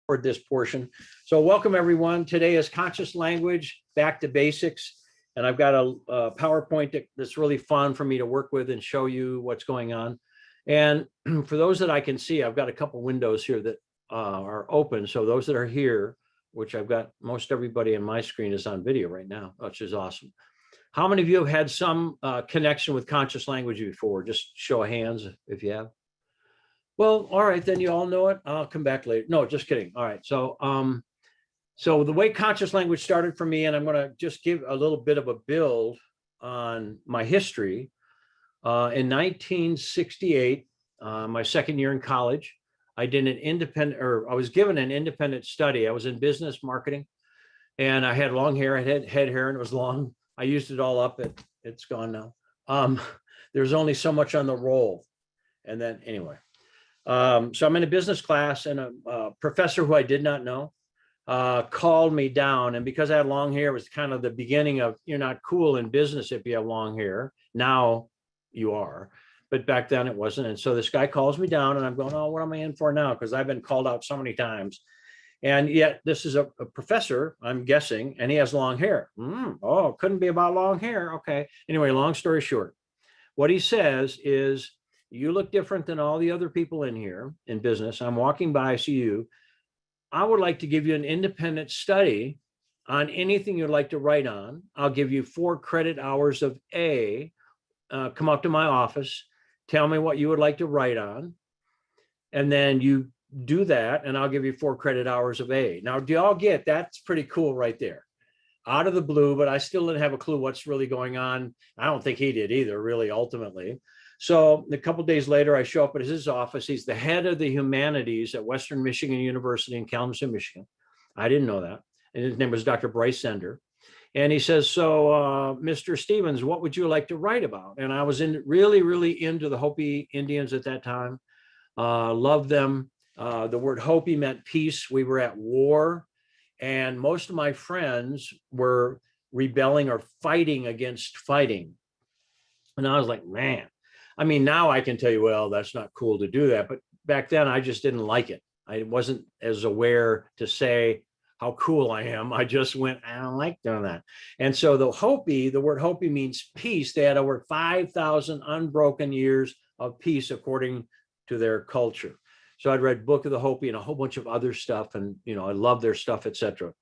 record this portion. So welcome everyone. Today is conscious language, back to basics. And I've got a PowerPoint that's really fun for me to work with and show you what's going on. And for those that I can see, I've got a couple windows here that are open. So those that are here, which I've got most everybody on my screen is on video right now, which is awesome. How many of you have had some connection with conscious language before? Just show of hands if you have. Well, all right, then you all know it. I'll come back later. No, just kidding. All right, so so the way conscious language started for me, and I'm going to just give a little bit of a build on my history. In 1968, my second year in college, I did an independent, or I was given an independent study. I was in business marketing, and I had long hair. I had head hair, and it was long. I used it all up. It's gone now. There's only so much on the roll, and then anyway. So I'm in a business class, and a professor who I did not know called me down. And because I had long hair, it was kind of the beginning of, you're not cool in business if you have long hair. Now you are, but back then it wasn't. And so this guy calls me down, and I'm going, oh, what am I in for now? Because I've been called out so many times. And yet this is a professor, I'm guessing, and he has long hair. Oh, couldn't be about long hair. Okay. Anyway, long story short, what he says is, you look different than all the other people in here in business. I'm walking by, I see you. I would like to give you an independent study on anything you'd like to write on. I'll give you 4 credit hours of A. Come up to my office, tell me what you would like to write on. And then you do that, and I'll give you 4 credit hours of A. Now, do y'all get that's pretty cool right there? Out of the blue, but I still didn't have a clue what's really going on. I don't think he did either, really, ultimately. So a couple of days later, I show up at his office. He's the head of the humanities at Western Michigan University in Kalamazoo, Michigan. I didn't know that. And his name was Dr. Bryce Sender. And he says, so Mr. Stevens, what would you like to write about? And I was really into the Hopi Indians at that time. Loved them. The word Hopi meant peace. We were at war. And most of my friends were rebelling or fighting against fighting. And I was like, man, I mean, now I can tell you, well, that's not cool to do that. But back then, I just didn't like it. I wasn't as aware to say how cool I am. I just went, I don't like doing that. And so the word Hopi means peace. They had over 5,000 unbroken years of peace, according to their culture. So I'd read Book of the Hopi and a whole bunch of other stuff. And, you know, I love their stuff, etc.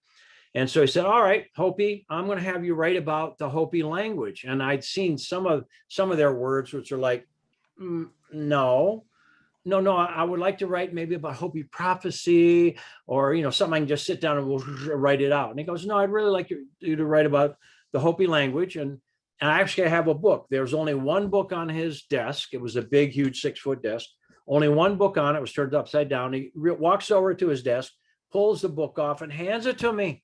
And so he said, all right, Hopi, I'm going to have you write about the Hopi language. And I'd seen some of their words, which are like, no, I would like to write maybe about Hopi prophecy, or, you know, something I can just sit down and we'll write it out. And he goes, no, I'd really like you to write about the Hopi language. And I actually have a book. There's only one book on his desk. It was a big, huge 6-foot desk. Only one book on it. Was turned upside down. He walks over to his desk, pulls the book off, and hands it to me.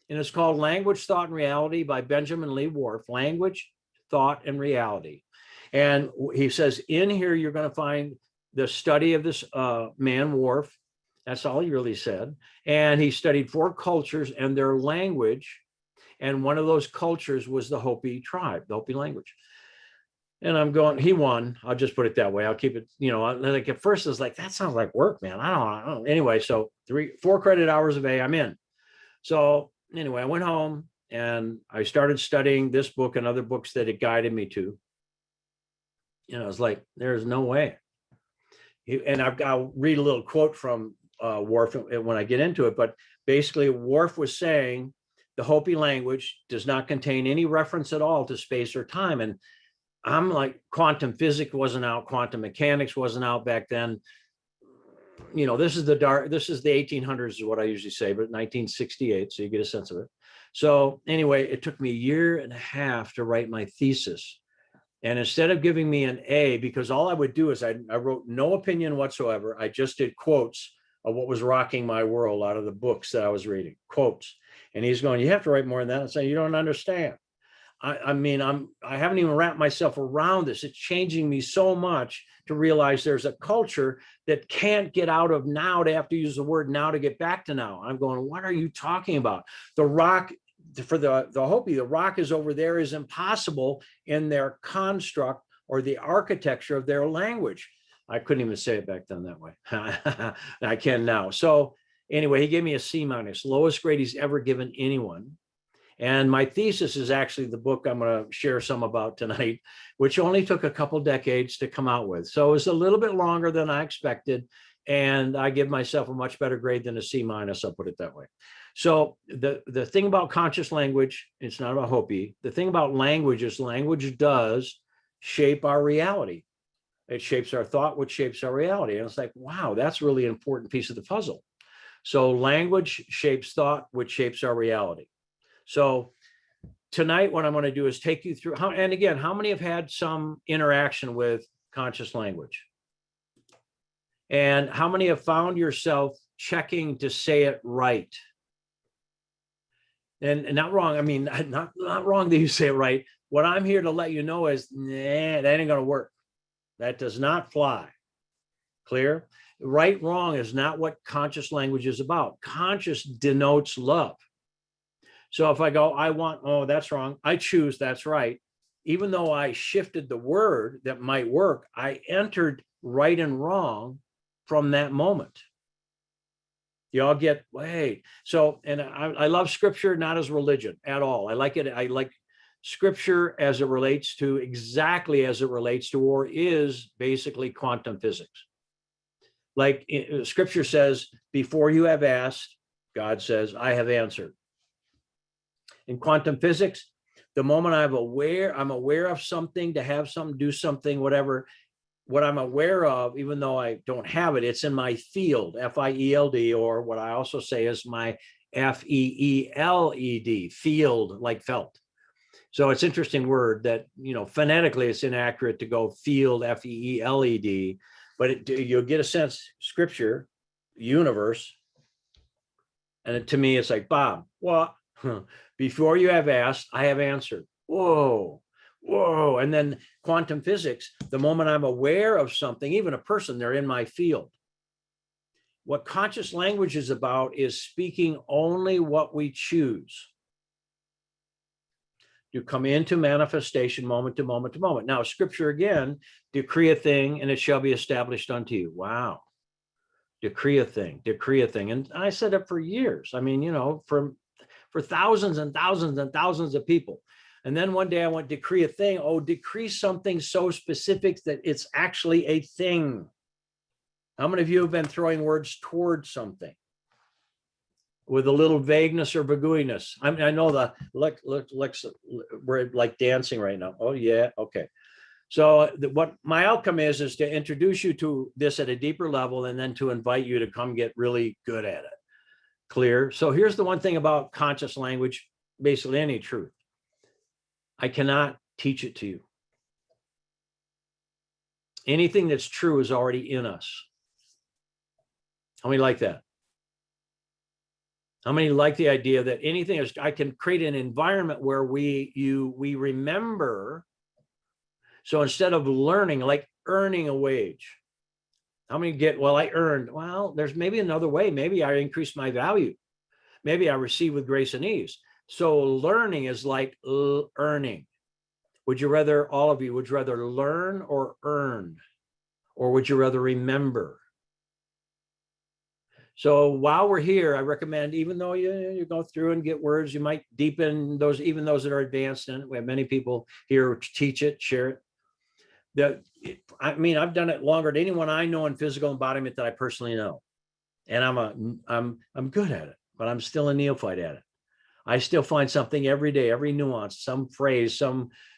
And it's called Language, Thought, and Reality by Benjamin Lee Whorf. Language, Thought, and Reality. And he says, in here, you're going to find the study of this man, Whorf. That's all he really said. And he studied 4 cultures and their language. And one of those cultures was the Hopi tribe, the Hopi language. And I'm going, he won. I'll just put it that way. I'll keep it, you know, like at first I was like, that sounds like work, man. I don't know. Anyway, so 4 credit hours of A, I'm in. So anyway, I went home and I started studying this book and other books that it guided me to. And I was like, there's no way. And I'll read a little quote from Whorf when I get into it. But basically, Whorf was saying the Hopi language does not contain any reference at all to space or time. And I'm like, quantum physics wasn't out, quantum mechanics wasn't out back then. You know, this is the 1800s is what I usually say, but 1968, so you get a sense of it. So anyway, it took me 1.5 years to write my thesis. And instead of giving me an A, because all I would do is I wrote no opinion whatsoever. I just did quotes of what was rocking my world out of the books that I was reading, quotes. And he's going, you have to write more than that. And saying, you don't understand. I mean, I haven't even wrapped myself around this. It's changing me so much to realize there's a culture that can't get out of now to have to use the word now to get back to now. I'm going, what are you talking about? The rock for the Hopi, the rock is over there is impossible in their construct or the architecture of their language. I couldn't even say it back then that way. I can now. So Anyway, he gave me a C minus, lowest grade he's ever given anyone. And my thesis is actually the book I'm going to share some about tonight, which only took a couple decades to come out with. So it was a little bit longer than I expected. And I give myself a much better grade than a C minus, I'll put it that way. So the thing about conscious language, it's not about Hopi. The thing about language is language does shape our reality. It shapes our thought, which shapes our reality. And it's like, wow, that's really an important piece of the puzzle. So language shapes thought, which shapes our reality. So tonight, what I'm going to do is take you through how, and again, how many have had some interaction with conscious language? And how many have found yourself checking to say it right? And not wrong. I mean, not wrong that you say it right. What I'm here to let you know is, nah, that ain't going to work. That does not fly. Clear? Right, wrong is not what conscious language is about. Conscious denotes love. So if I go, I want, oh, that's wrong. I choose, that's right. Even though I shifted the word that might work, I entered right and wrong from that moment. You all get, wait. So, and I love scripture, not as religion at all. I like it. I like scripture as it relates to, exactly as it relates to, or is basically quantum physics. Like scripture says, before you have asked, God says, I have answered. In quantum physics, the moment I'm aware of something, to have something, do something, whatever, what I'm aware of, even though I don't have it, it's in my field, F-I-E-L-D, or what I also say is my F-E-E-L-E-D, field, like felt. So it's an interesting word that, you know, phonetically it's inaccurate to go field, F-E-E-L-E-D, but you'll get a sense, scripture, universe, and to me, it's like, Bob, well, before you have asked, I have answered. Whoa, whoa. And then quantum physics, the moment I'm aware of something, even a person, they're in my field. What conscious language is about is speaking only what we choose. You come into manifestation moment to moment to moment. Now, scripture again, decree a thing and it shall be established unto you. Wow. Decree a thing, decree a thing. And I said it for years. I mean, you know, for thousands and thousands and thousands of people. And then one day I went, decree a thing. Oh, decree something so specific that it's actually a thing. How many of you have been throwing words towards something with a little vagueness or vagueness? I mean, I know the, look, we're like dancing right now. Oh yeah, okay. So what my outcome is to introduce you to this at a deeper level and then to invite you to come get really good at it. Clear? So here's the one thing about conscious language, basically any truth. I cannot teach it to you. Anything that's true is already in us. How many like that? How many like the idea that anything is, I can create an environment where we remember. So instead of learning, like earning a wage, how many get, well, I earned, well, there's maybe another way. Maybe I increased my value. Maybe I receive with grace and ease. So learning is like earning. Would you rather, all of you, would you rather learn or earn? Or would you rather remember? So while we're here, I recommend, even though you go through and get words, you might deepen those, even those that are advanced in it. We have many people here who teach it, share it. I mean, I've done it longer than anyone I know in physical embodiment that I personally know. And I'm good at it, but I'm still a neophyte at it. I still find something every day, every nuance, some phrase,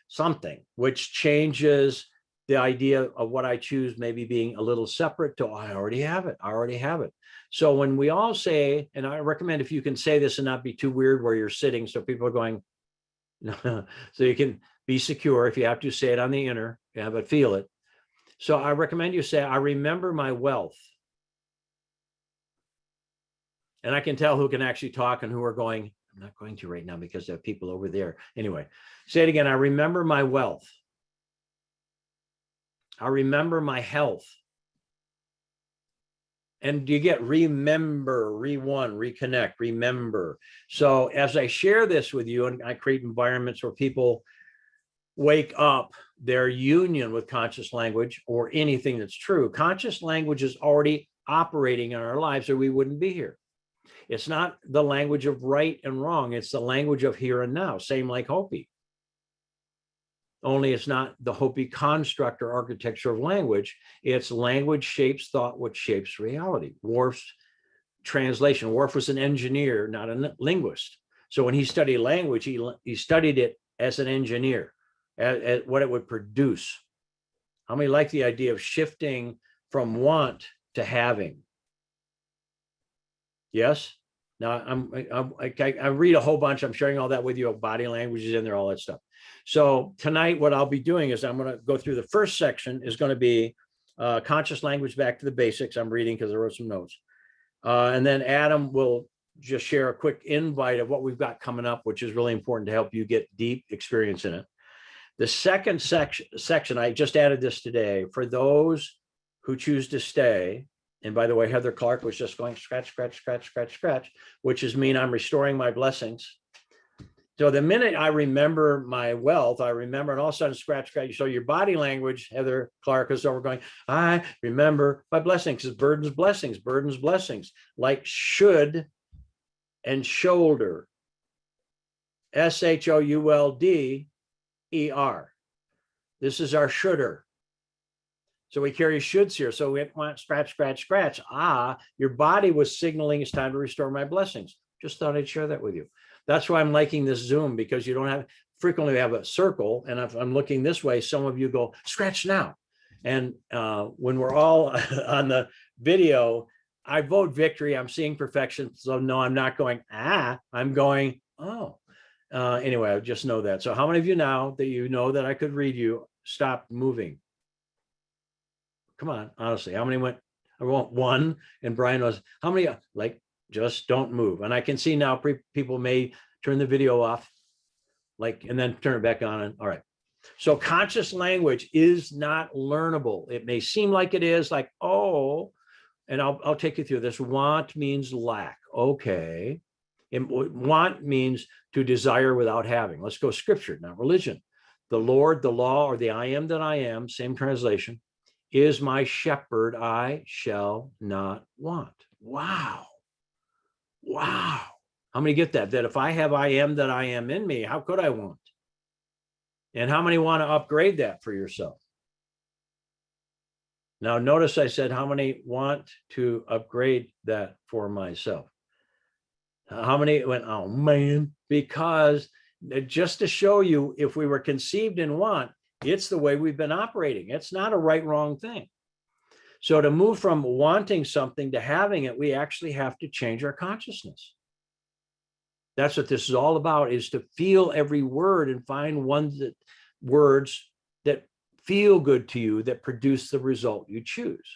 something which changes the idea of what I choose, maybe being a little separate to, oh, I already have it. I already have it. So when we all say, and I recommend if you can say this and not be too weird where you're sitting, so people are going, so you can be secure. If you have to, say it on the inner, yeah, but feel it. So I recommend you say, I remember my wealth. And I can tell who can actually talk and who are going, I'm not going to right now because there are people over there. Anyway, say it again. I remember my wealth. I remember my health. And you get remember, reconnect, remember. So as I share this with you, and I create environments where people wake up their union with conscious language or anything that's true. Conscious language is already operating in our lives or we wouldn't be here. It's not the language of right and wrong. It's the language of here and now. Same like Hopi. Only it's not the Hopi construct or architecture of language. It's language shapes thought, which shapes reality. Worf's translation. Worf was an engineer, not a linguist. So when he studied language, he studied it as an engineer, at what it would produce. How many like the idea of shifting from want to having? Yes. Now I read a whole bunch. I'm sharing all that with you. Body language is in there, all that stuff. So tonight, what I'll be doing is I'm going to go through the first section is going to be conscious language back to the basics. I'm reading because I wrote some notes. And then Adam will just share a quick invite of what we've got coming up, which is really important to help you get deep experience in it. The second section, I just added this today, for those who choose to stay. And by the way, Heather Clark was just going scratch, scratch, scratch, scratch, scratch, which is mean I'm restoring my blessings. So the minute I remember my wealth, I remember, and all of a sudden scratch, scratch. So your body language, Heather Clark, is over going, I remember my blessings. It's burdens, blessings, like should and shoulder. SHOULDER. This is our shoulder. So we carry shoulds here. So we want scratch, scratch, scratch. Your body was signaling it's time to restore my blessings. Just thought I'd share that with you. That's why I'm liking this Zoom, because you don't have frequently have a circle. And if I'm looking this way, some of you go scratch now. And when we're all on the video, I vote victory. I'm seeing perfection. So no, I'm not going, I'm going, oh. Anyway, I just know that. So how many of you now that you know that I could read you, stop moving? Come on, honestly, how many went? I want one. And Brian was, how many, like, just don't move. And I can see now people may turn the video off, like, and then turn it back on. And all right. So conscious language is not learnable. It may seem like it is, like, oh, and I'll take you through this. Want means lack. Okay. Want means to desire without having. Let's go scripture, not religion. The Lord, the law, or the I am that I am, same translation, is my shepherd, I shall not want. Wow. Wow. How many get that? That if I have I am that I am in me, how could I want? And how many want to upgrade that for yourself? Now, notice I said, how many want to upgrade that for myself? How many went, oh man, because just to show you, if we were conceived in want, it's the way we've been operating. It's not a right, wrong thing. So to move from wanting something to having it, we actually have to change our consciousness. That's what this is all about, is to feel every word and find words that feel good to you, that produce the result you choose.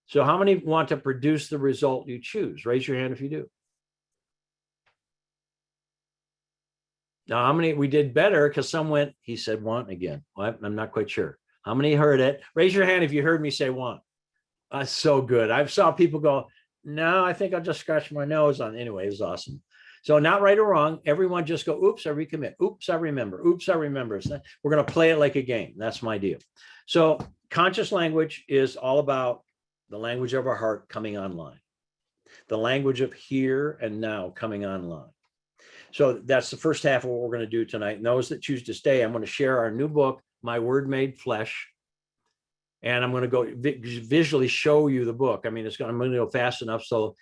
So how many want to produce the result you choose? Raise your hand if you do. Now, how many, we did better because some went, he said want again. Well, I'm not quite sure. How many heard it? Raise your hand if you heard me say want. That's so good. I've saw people go, no, I think I'll just scratch my nose on. Anyway, it was awesome. So not right or wrong. Everyone just go, oops, I recommit. Oops, I remember. Oops, I remember. We're going to play it like a game. That's my deal. So conscious language is all about the language of our heart coming online. The language of here and now coming online. So that's the first half of what we're going to do tonight. And those that choose to stay, I'm going to share our new book, My Word Made Flesh. And I'm going to go visually show you the book. I mean, I'm going to go fast enough. So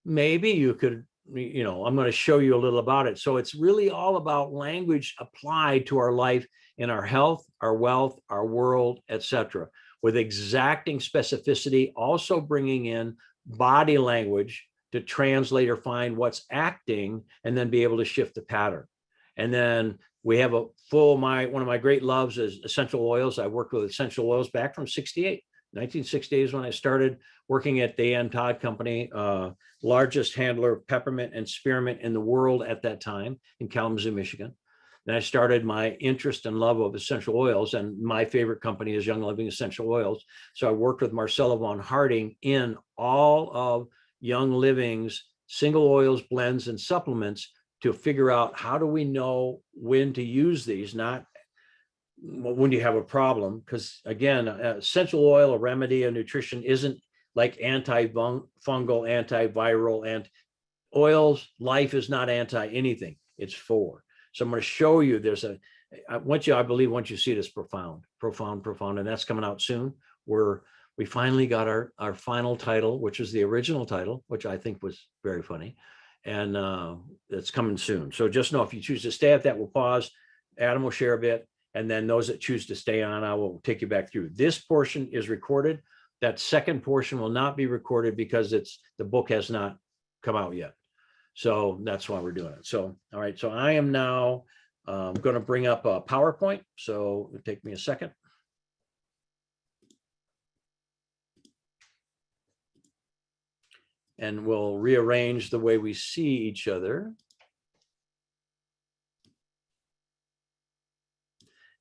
maybe you could, I'm going to show you a little about it. So it's really all about language applied to our life in our health, our wealth, our world, etc., with exacting specificity, also bringing in body language to translate or find what's acting and then be able to shift the pattern. And then we have a full, one of my great loves is essential oils. I worked with essential oils back from 68. 1968 is when I started working at the A.M. Todd Company, largest handler of peppermint and spearmint in the world at that time in Kalamazoo, Michigan. Then I started my interest and love of essential oils, and my favorite company is Young Living Essential Oils. So I worked with Marcella von Harding in all of Young Living's single oils, blends, and supplements to figure out how do we know when to use these, not when you have a problem. Because again, essential oil, a remedy, a nutrition isn't like anti-fungal, antiviral, and oils. Life is not anti anything. It's for. So I'm going to show you there's a, I believe once you see it, it's profound, and that's coming out soon. We finally got our final title, which is the original title, which I think was very funny. And it's coming soon. So just know if you choose to stay at that, we'll pause. Adam will share a bit. And then those that choose to stay on, I will take you back through. This portion is recorded. That second portion will not be recorded because the book has not come out yet. So that's why we're doing it. So, all right. So I am now going to bring up a PowerPoint. So it'll take me a second. And we'll rearrange the way we see each other.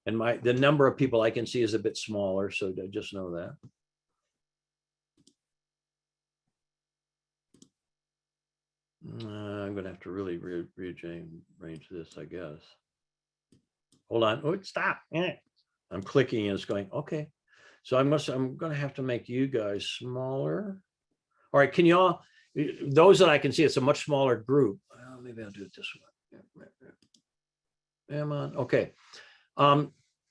And the number of people I can see is a bit smaller, so just know that. I'm going to have to really rearrange this, I guess. Hold on. Oh, stop. I'm clicking and it's going, okay. So I'm going to have to make you guys smaller. All right. Can you all, those that I can see, it's a much smaller group. Well, maybe I'll do it this way. Come on. Okay.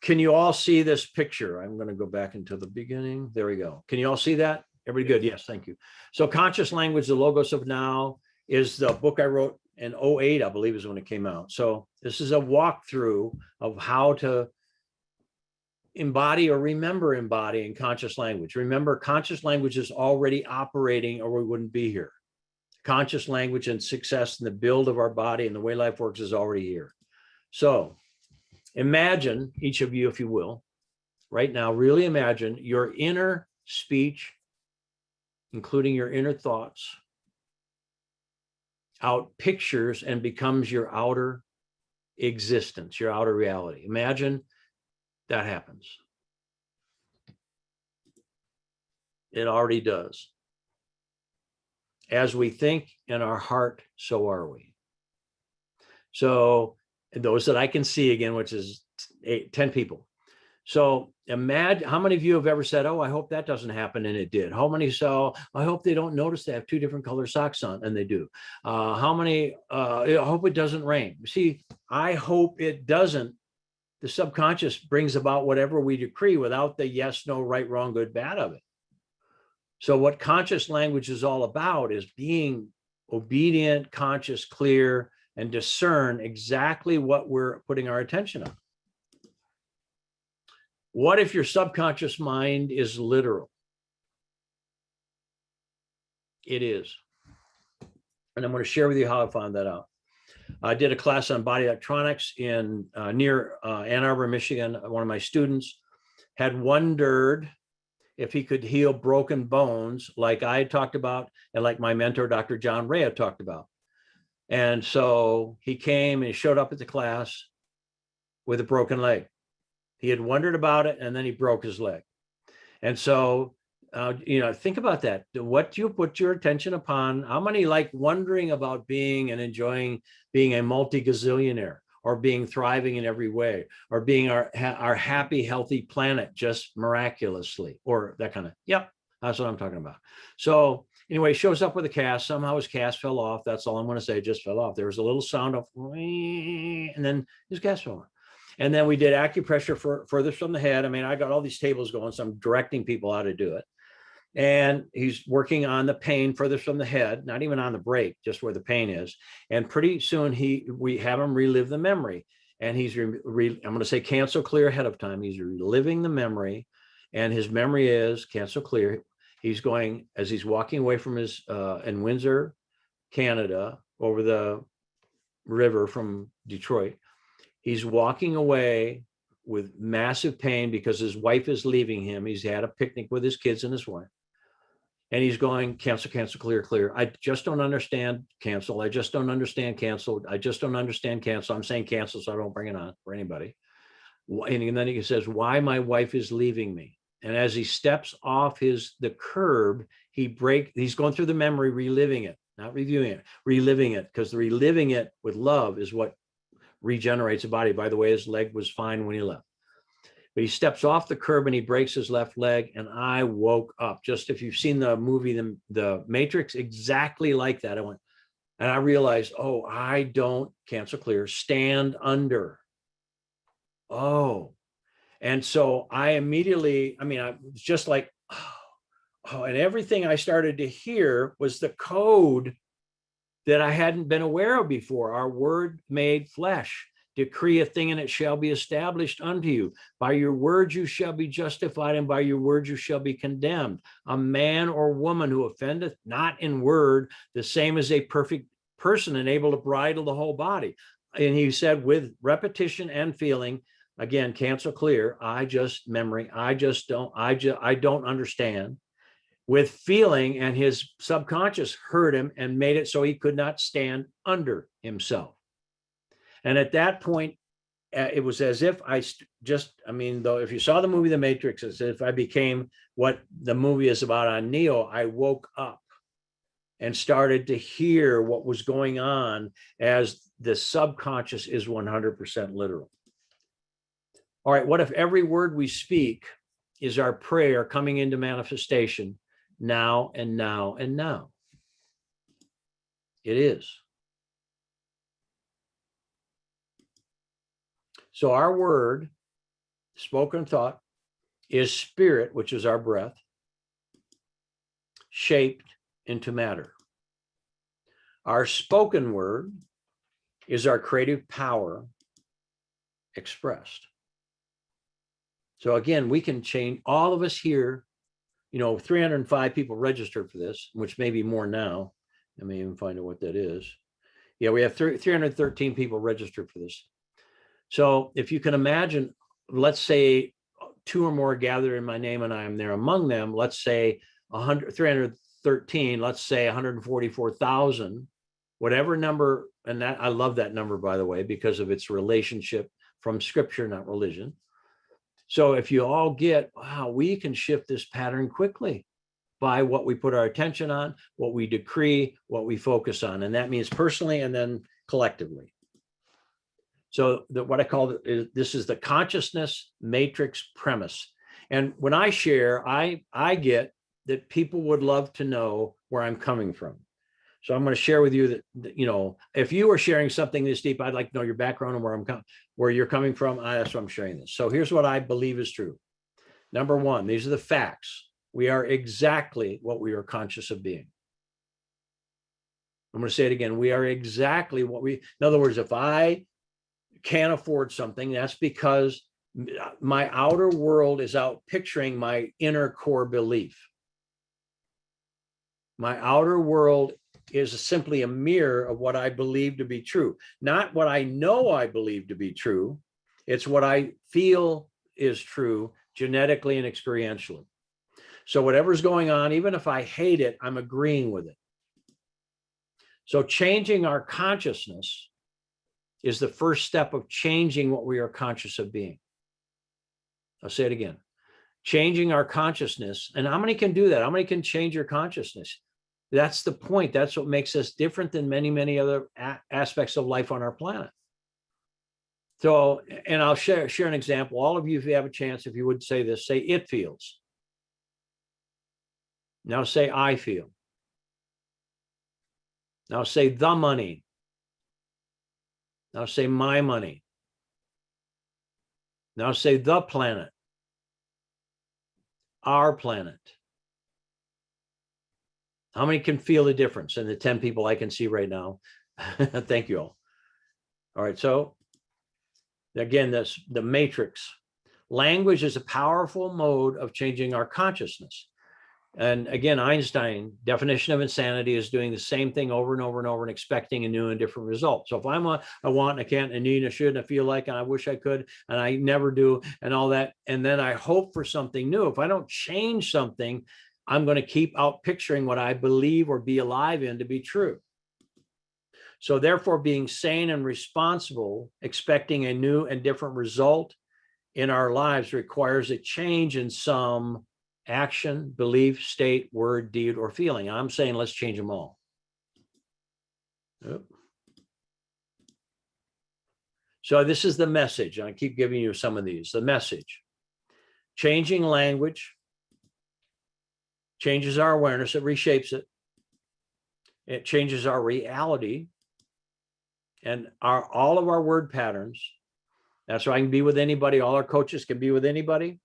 Can you all see this picture? I'm going to go back into the beginning. There we go. Can you all see that? Everybody good? Yes, thank you. So Conscious Language, the Logos of Now, is the book I wrote in 2008, I believe is when it came out. So this is a walkthrough of how to embody or remember embodying conscious language. Remember, conscious language is already operating or we wouldn't be here. Conscious language and success in the build of our body and the way life works is already here. So imagine, each of you, if you will, right now, really imagine your inner speech, including your inner thoughts, out pictures and becomes your outer existence, your outer reality. Imagine that happens. It already does. As we think in our heart, so are we. So those that I can see again, which is 10 people. So imagine, how many of you have ever said, oh, I hope that doesn't happen, and it did? How many saw, I hope they don't notice they have 2 different color socks on, and they do? How many, I hope it doesn't rain? See, I hope it doesn't. The subconscious brings about whatever we decree without the yes, no, right, wrong, good, bad of it. So what conscious language is all about is being obedient, conscious, clear, and discern exactly what we're putting our attention on. What if your subconscious mind is literal? It is. And I'm going to share with you how I found that out. I did a class on body electronics in near Ann Arbor, Michigan. One of my students had wondered if he could heal broken bones like I had talked about and like my mentor, Dr. John Ray, had talked about. And so he came and he showed up at the class with a broken leg. He had wondered about it, and then he broke his leg. And so, think about that. What you put your attention upon, how many like wondering about being and enjoying being a multi-gazillionaire or being thriving in every way or being our happy, healthy planet just miraculously or that kind of, yep, that's what I'm talking about. So anyway, shows up with a cast. Somehow his cast fell off. That's all I'm going to say, just fell off. There was a little sound of, and then his cast fell off. And then we did acupressure further from the head. I mean, I got all these tables going, so I'm directing people how to do it. And he's working on the pain further from the head, not even on the break, just where the pain is. And pretty soon we have him relive the memory. And he's, I'm going to say cancel clear ahead of time. He's reliving the memory, and his memory is cancel clear. He's going, as he's walking away from his, in Windsor, Canada, over the river from Detroit, he's walking away with massive pain because his wife is leaving him. He's had a picnic with his kids and his wife. And he's going, cancel, cancel, clear, clear. I just don't understand cancel. I just don't understand cancel. I just don't understand cancel. I'm saying cancel so I don't bring it on for anybody. And then he says, why my wife is leaving me. And as he steps off the curb, he's going through the memory, reliving it, not reviewing it, reliving it, because the reliving it with love is what regenerates the body. By the way, his leg was fine when he left. but he steps off the curb and he breaks his left leg, and I woke up. Just if you've seen the movie, the Matrix, exactly like that. I went, and I realized, oh, I don't, cancel clear, stand under. Oh, and so I immediately, I was just like, oh, and everything I started to hear was the code that I hadn't been aware of before. Our word made flesh. Decree a thing and it shall be established unto you. By your words you shall be justified, and by your words you shall be condemned. A man or woman who offendeth not in word, the same as a perfect person and able to bridle the whole body. And he said, with repetition and feeling, again, cancel clear, I don't understand. With feeling, and his subconscious heard him and made it so he could not stand under himself. And at that point, it was as if though, if you saw the movie The Matrix, it's as if I became what the movie is about on Neo. I woke up and started to hear what was going on, as the subconscious is 100% literal. All right, what if every word we speak is our prayer coming into manifestation now and now and now? It is. So our word, spoken thought, is spirit, which is our breath, shaped into matter. Our spoken word is our creative power expressed. So again, we can change, all of us here, 305 people registered for this, which may be more now. I may even find out what that is. Yeah, we have 313 people registered for this. So if you can imagine, let's say 2 or more gather in my name and I am there among them, let's say 313, let's say 144,000, whatever number, and that, I love that number, by the way, because of its relationship from scripture, not religion. So if you all get, wow, we can shift this pattern quickly by what we put our attention on, what we decree, what we focus on. And that means personally and then collectively. So what I call this is the consciousness matrix premise. And when I share, I get that people would love to know where I'm coming from. So I'm going to share with you that, if you are sharing something this deep, I'd like to know your background and where you're coming from. That's why I'm sharing this. So here's what I believe is true. Number one, these are the facts. We are exactly what we are conscious of being. I'm going to say it again. We are exactly what in other words, if I can't afford something, that's because my outer world is out picturing my inner core belief. My outer world is simply a mirror of what I believe to be true, not what I know I believe to be true. It's what I feel is true genetically and experientially. So whatever's going on, even if I hate it, I'm agreeing with it. So changing our consciousness is the first step of changing what we are conscious of being. I'll say it again. Changing our consciousness. And how many can do that? How many can change your consciousness? That's the point. That's what makes us different than many, many other aspects of life on our planet. So, and I'll share an example. All of you, if you have a chance, if you would say this, say it feels. Now say I feel. Now say the money. Now say my money. Now say the planet. Our planet. How many can feel the difference in the 10 people I can see right now? Thank you all. All right, so again, the matrix. Language is a powerful mode of changing our consciousness. And again, Einstein, definition of insanity is doing the same thing over and over and over and expecting a new and different result. So if I want and I can't, and need, and I should, and I feel like, and I wish I could, and I never do, and all that, and then I hope for something new. If I don't change something, I'm going to keep out picturing what I believe or be alive in to be true. So therefore, being sane and responsible, expecting a new and different result in our lives requires a change in some action, belief, state, word, deed, or feeling. I'm saying let's change them all. Yep. So this is the message. I keep giving you some of these. The message. changing language changes our awareness. It reshapes it. It changes our reality and all of our word patterns. That's why I can be with anybody. All our coaches can be with anybody.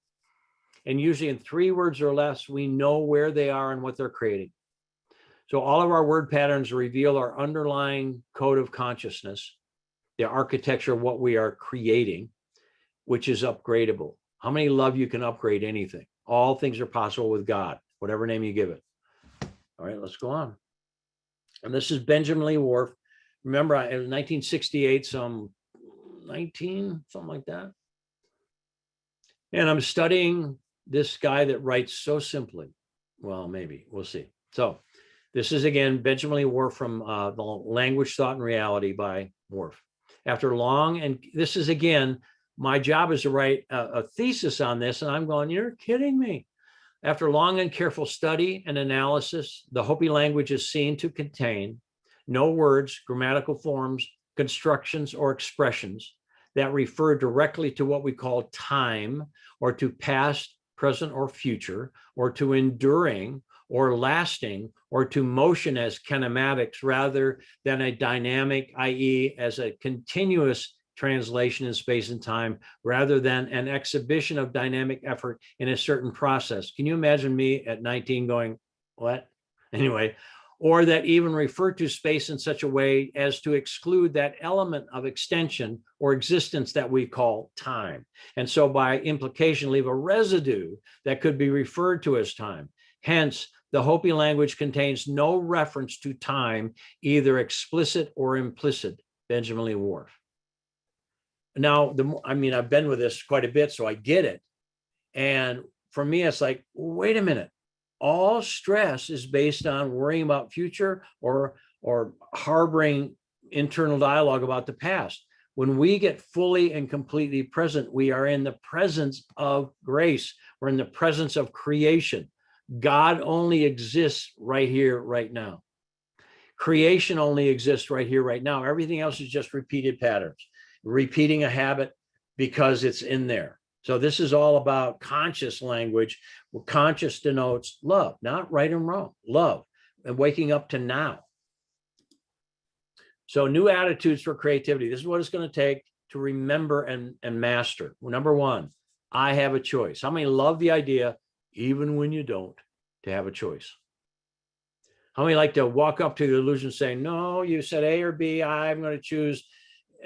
And usually in 3 words or less, we know where they are and what they're creating. So all of our word patterns reveal our underlying code of consciousness, the architecture of what we are creating, which is upgradable. How many love you can upgrade anything? All things are possible with God, whatever name you give it. All right, let's go on. And this is Benjamin Lee Whorf. Remember, in 1968, something like that. And I'm studying this guy that writes so simply. Well, maybe, we'll see. So this is, again, Benjamin Lee Whorf from The Language, Thought, and Reality by Whorf. After long, and this is, again, my job is to write a thesis on this, and I'm going, you're kidding me. After long and careful study and analysis, the Hopi language is seen to contain no words, grammatical forms, constructions, or expressions that refer directly to what we call time, or to past, present, or future, or to enduring, or lasting, or to motion as kinematics, rather than a dynamic, i.e., as a continuous translation in space and time, rather than an exhibition of dynamic effort in a certain process. Can you imagine me at 19 going, what? Anyway, or that even refer to space in such a way as to exclude that element of extension or existence that we call time. And so by implication, leave a residue that could be referred to as time. Hence, the Hopi language contains no reference to time, either explicit or implicit. Benjamin Lee Whorf. Now, I've been with this quite a bit, so I get it. And for me, it's like, wait a minute. All stress is based on worrying about future or harboring internal dialogue about the past. When we get fully and completely present, we are in the presence of grace. We're in the presence of creation. God only exists right here, right now. Creation only exists right here, right now. Everything else is just repeated patterns, repeating a habit because it's in there. So this is all about conscious language. Well, conscious denotes love, not right and wrong, love, and waking up to now. So new attitudes for creativity. This is what it's going to take to remember and master. Well, number 1, I have a choice. How many love the idea, even when you don't, to have a choice? How many like to walk up to the illusion saying, no, you said A or B, I'm going to choose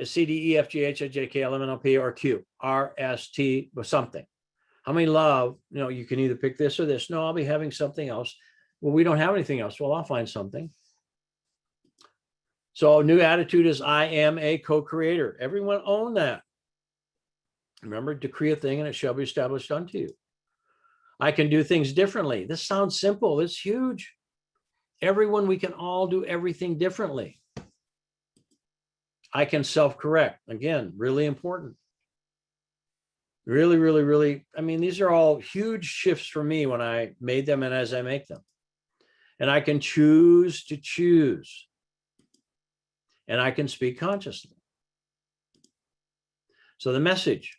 C, D, E, F, G, H, I, J, K, L, M, N, O, P, or Q, R, S, T, or something. How many love, you can either pick this or this. No, I'll be having something else. Well, we don't have anything else. Well, I'll find something. So new attitude is I am a co-creator. Everyone own that. Remember, decree a thing and it shall be established unto you. I can do things differently. This sounds simple. It's huge. Everyone, we can all do everything differently. I can self-correct. Again, really important. Really, really, really. These are all huge shifts for me when I made them and as I make them. And I can choose to choose. And I can speak consciously. So the message,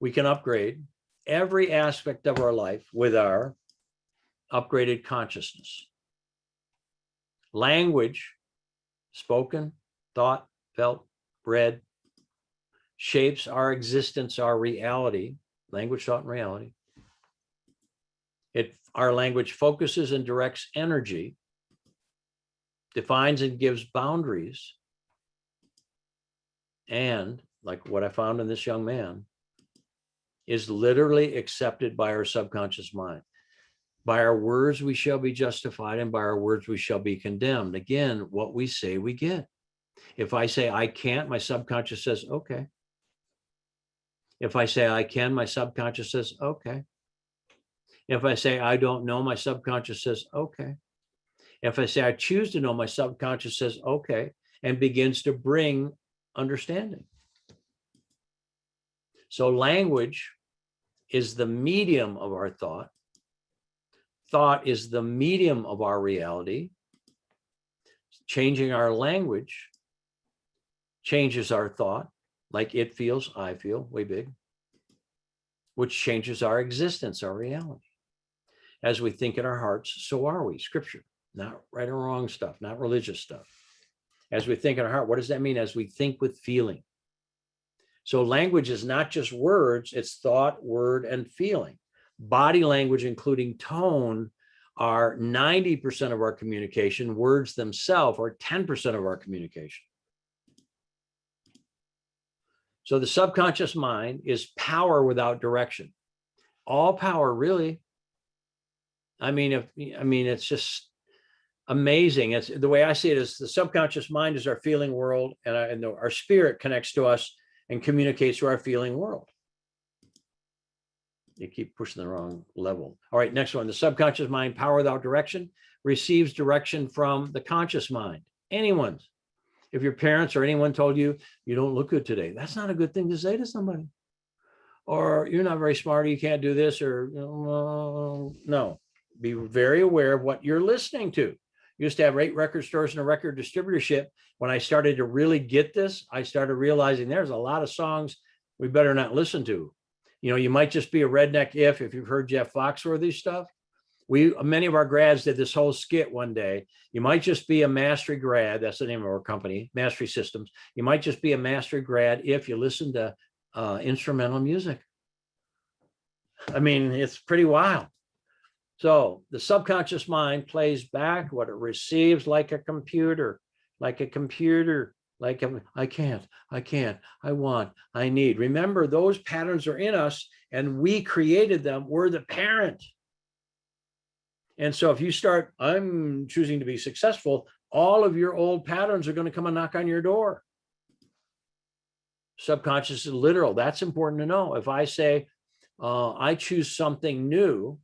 we can upgrade every aspect of our life with our upgraded consciousness. Language, spoken, thought, felt, read, shapes our existence, our reality, language, thought, and reality. Our language focuses and directs energy, defines and gives boundaries, and, like what I found in this young man, is literally accepted by our subconscious mind. By our words, we shall be justified, and by our words, we shall be condemned. Again, what we say, we get. If I say I can't, my subconscious says, okay. If I say I can, my subconscious says, okay. If I say I don't know, my subconscious says, okay. If I say I choose to know, my subconscious says, okay, and begins to bring understanding. So language is the medium of our thought. Thought is the medium of our reality. Changing our language changes our thought, like it feels, I feel, way big. which changes our existence, our reality. As we think in our hearts, so are we. Scripture, not right or wrong stuff, not religious stuff. As we think in our heart, what does that mean? As we think with feeling. So language is not just words, it's thought, word, and feeling. Body language, including tone, are 90% of our communication. Words themselves are 10% of our communication. So the subconscious mind is power without direction. All power, really. I mean, it's just amazing. It's the way I see it is the subconscious mind is our feeling world, and our spirit connects to us and communicates to our feeling world. You keep pushing the wrong level. All right, next one. The subconscious mind, power without direction, receives direction from the conscious mind. Anyone's. If your parents or anyone told you, you don't look good today, that's not a good thing to say to somebody. Or you're not very smart, or you can't do this, or no. Be very aware of what you're listening to. Used to have 8 record stores and a record distributorship. When I started to really get this, I started realizing there's a lot of songs we better not listen to. You know, you might just be a redneck if you've heard Jeff Foxworthy's stuff. Many of our grads did this whole skit one day. You might just be a mastery grad. That's the name of our company, Mastery Systems. You might just be a mastery grad if you listen to instrumental music. I mean, it's pretty wild. So the subconscious mind plays back what it receives like a computer, I can't, I want, I need. Remember, those patterns are in us and we created them. We're the parent. And so if you start, I'm choosing to be successful, all of your old patterns are going to come and knock on your door. Subconscious is literal. That's important to know. If I say, I choose something new,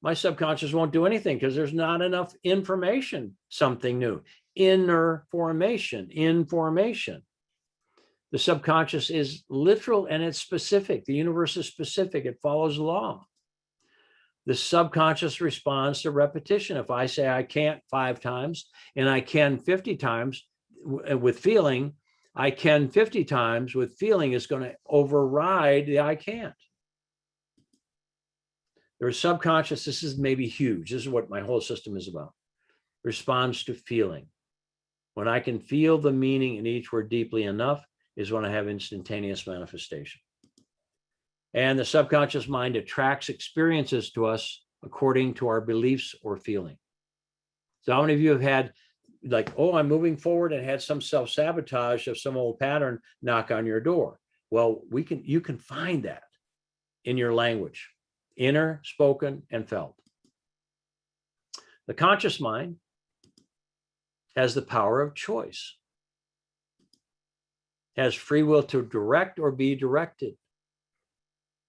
my subconscious won't do anything because there's not enough information, something new. Inner formation, information. The subconscious is literal and it's specific. The universe is specific. It follows law. The subconscious responds to repetition. If I say I can't 5 times and I can 50 times with feeling, I can 50 times with feeling is going to override the I can't. Their subconscious, this is maybe huge. This is what my whole system is about. Responds to feeling. When I can feel the meaning in each word deeply enough is when I have instantaneous manifestation. And the subconscious mind attracts experiences to us according to our beliefs or feeling. So how many of you have had like, oh, I'm moving forward and had some self-sabotage of some old pattern knock on your door? Well, you can find that in your language, inner, spoken, and felt. The conscious mind has the power of choice, has free will to direct or be directed.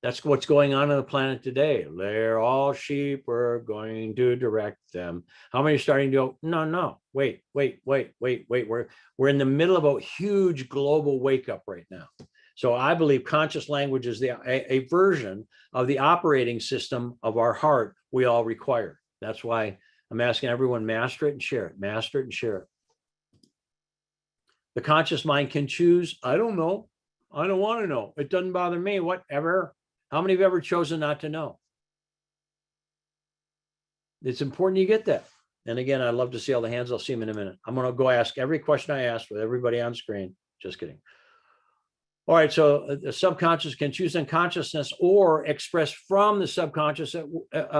That's what's going on the planet today. They're all sheep. We're going to direct them. How many are starting to go, no, wait. We're in the middle of a huge global wake up right now. So I believe conscious language is a version of the operating system of our heart we all require. That's why I'm asking everyone, master it and share it. Master it and share it. The conscious mind can choose, I don't know. I don't want to know. It doesn't bother me, whatever. How many have ever chosen not to know? It's important you get that. And again, I'd love to see all the hands. I'll see them in a minute. I'm going to go ask every question I asked with everybody on screen. Just kidding. All right, so the subconscious can choose unconsciousness or express from the subconscious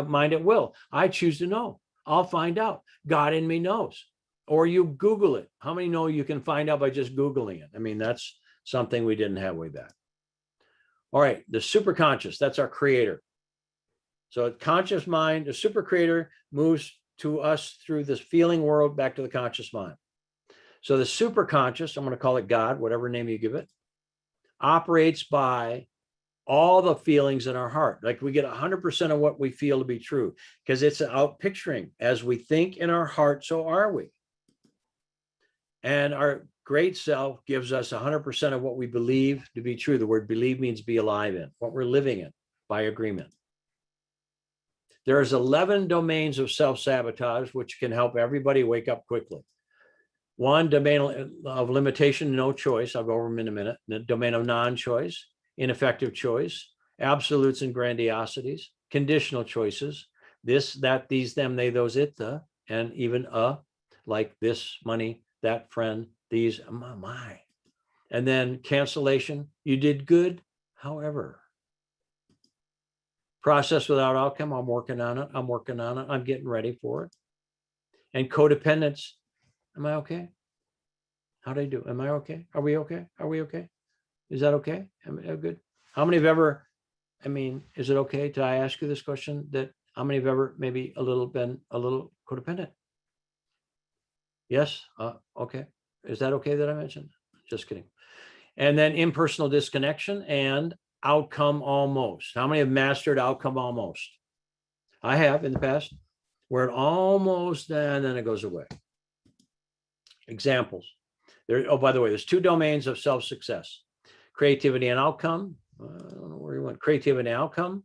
mind at will. I choose to know. I'll find out. God in me knows. Or you Google it. How many know you can find out by just Googling it? I mean, that's something we didn't have way back. All right, the superconscious, that's our creator. So conscious mind, the super creator moves to us through this feeling world back to the conscious mind. So the superconscious, I'm going to call it God, whatever name you give it, operates by all the feelings in our heart. Like we get 100% of what we feel to be true because it's out picturing. As we think in our heart, so are we. And our great self gives us 100% of what we believe to be true. The word believe means be alive in, what we're living in by agreement. There's 11 domains of self-sabotage, which can help everybody wake up quickly. One, domain of limitation, no choice. I'll go over them in a minute. The domain of non-choice, ineffective choice, absolutes and grandiosities, conditional choices, this, that, these, them, they, those, it, the, and even like this, money, that, friend, these, my. And then cancellation, you did good, however. Process without outcome, I'm working on it, I'm getting ready for it. And codependence, am I okay? How'd I do? Am I okay? Are we okay? Are we okay? Is that okay? Am I good? How many have ever, I mean, is it okay to I ask you this question, that how many have ever maybe been a little codependent? Yes. Okay. Is that okay that I mentioned? Just kidding. And then impersonal disconnection and outcome almost. How many have mastered outcome almost? I have in the past, where it almost, and then it goes away. Examples. There. Oh, by the way, there's two domains of self-success: creativity and outcome. I don't know where you went. Creativity and outcome,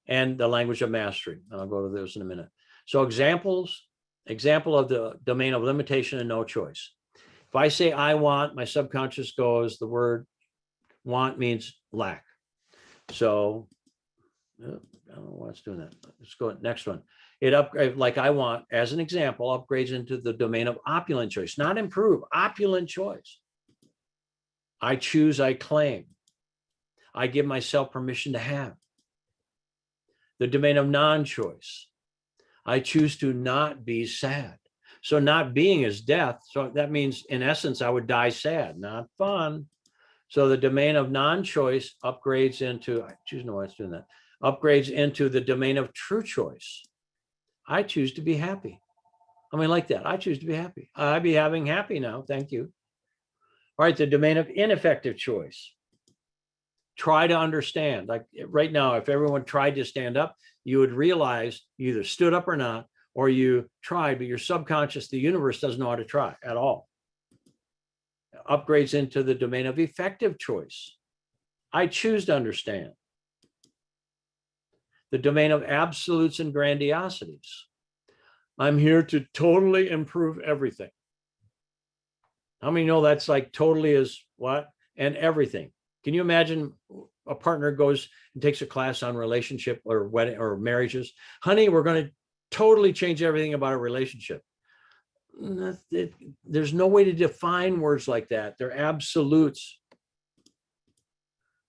and the language of mastery. I'll go to those in a minute. So example of the domain of limitation and no choice. If I say I want, my subconscious goes, the word want means lack. So I don't know why it's doing that. Let's go next one. It upgrades, like I want, as an example, upgrades into the domain of opulent choice, not improve, opulent choice. I choose, I claim. I give myself permission to have. The domain of non-choice. I choose to not be sad. So not being is death. So that means, in essence, I would die sad, not fun. So the domain of non-choice upgrades into, I choose, no, it's doing that, upgrades into the domain of true choice. I choose to be happy. I mean, like that. I choose to be happy. I be having happy now. Thank you. All right, the domain of ineffective choice. Try to understand. Like right now, if everyone tried to stand up, you would realize you either stood up or not, or you tried, but your subconscious, the universe, doesn't know how to try at all. Upgrades into the domain of effective choice. I choose to understand. The domain of absolutes and grandiosities. I'm here to totally improve everything. How many know that's like totally is what? And everything. Can you imagine a partner goes and takes a class on relationship or wedding or marriages? Honey, we're going to totally change everything about a relationship. There's no way to define words like that. They're absolutes.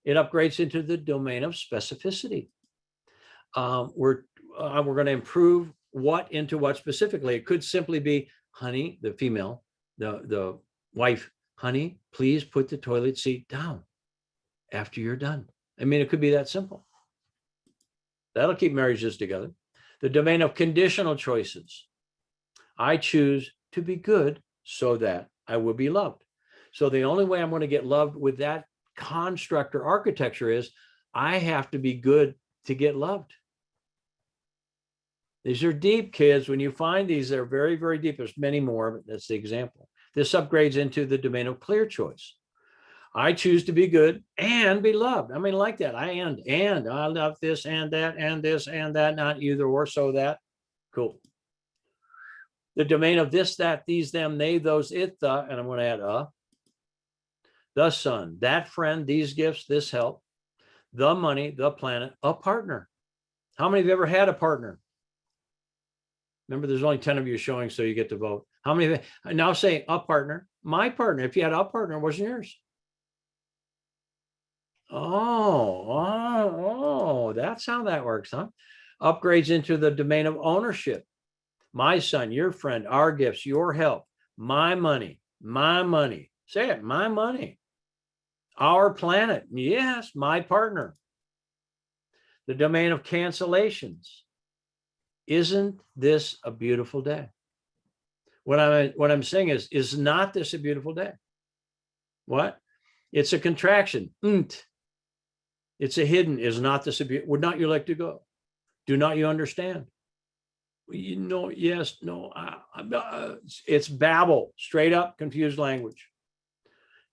It upgrades into the domain of specificity. We're going to improve what into what specifically. It could simply be, honey, the female, the wife, honey, please put the toilet seat down after you're done. I mean, it could be that simple. That'll keep marriages together. The domain of conditional choices. I choose to be good so that I will be loved. So the only way I'm going to get loved with that construct or architecture is I have to be good to get loved. These are deep, kids. When you find these, they're very, very deep. There's many more, but that's the example. This upgrades into the domain of clear choice. I choose to be good and be loved. I mean, like that. And I love this and that and this and that, not either or, so that. Cool. The domain of this, that, these, them, they, those, it, the, and I'm going to add the sun, that friend, these gifts, this help, the money, the planet, a partner. How many have ever had a partner? Remember, there's only 10 of you showing, so you get to vote. How many? Now say a partner, my partner. If you had a partner, it wasn't yours. Oh, that's how that works, huh? Upgrades into the domain of ownership. My son, your friend, our gifts, your help, my money, my money. Say it, my money. Our planet, yes, my partner. The domain of cancellations. Isn't this a beautiful day? What I'm saying is not this a beautiful day? What? It's a contraction. It's a hidden. Is not this a beautiful? Would not you like to go? Do not you understand? You know, yes, no. It's babble, straight up confused language.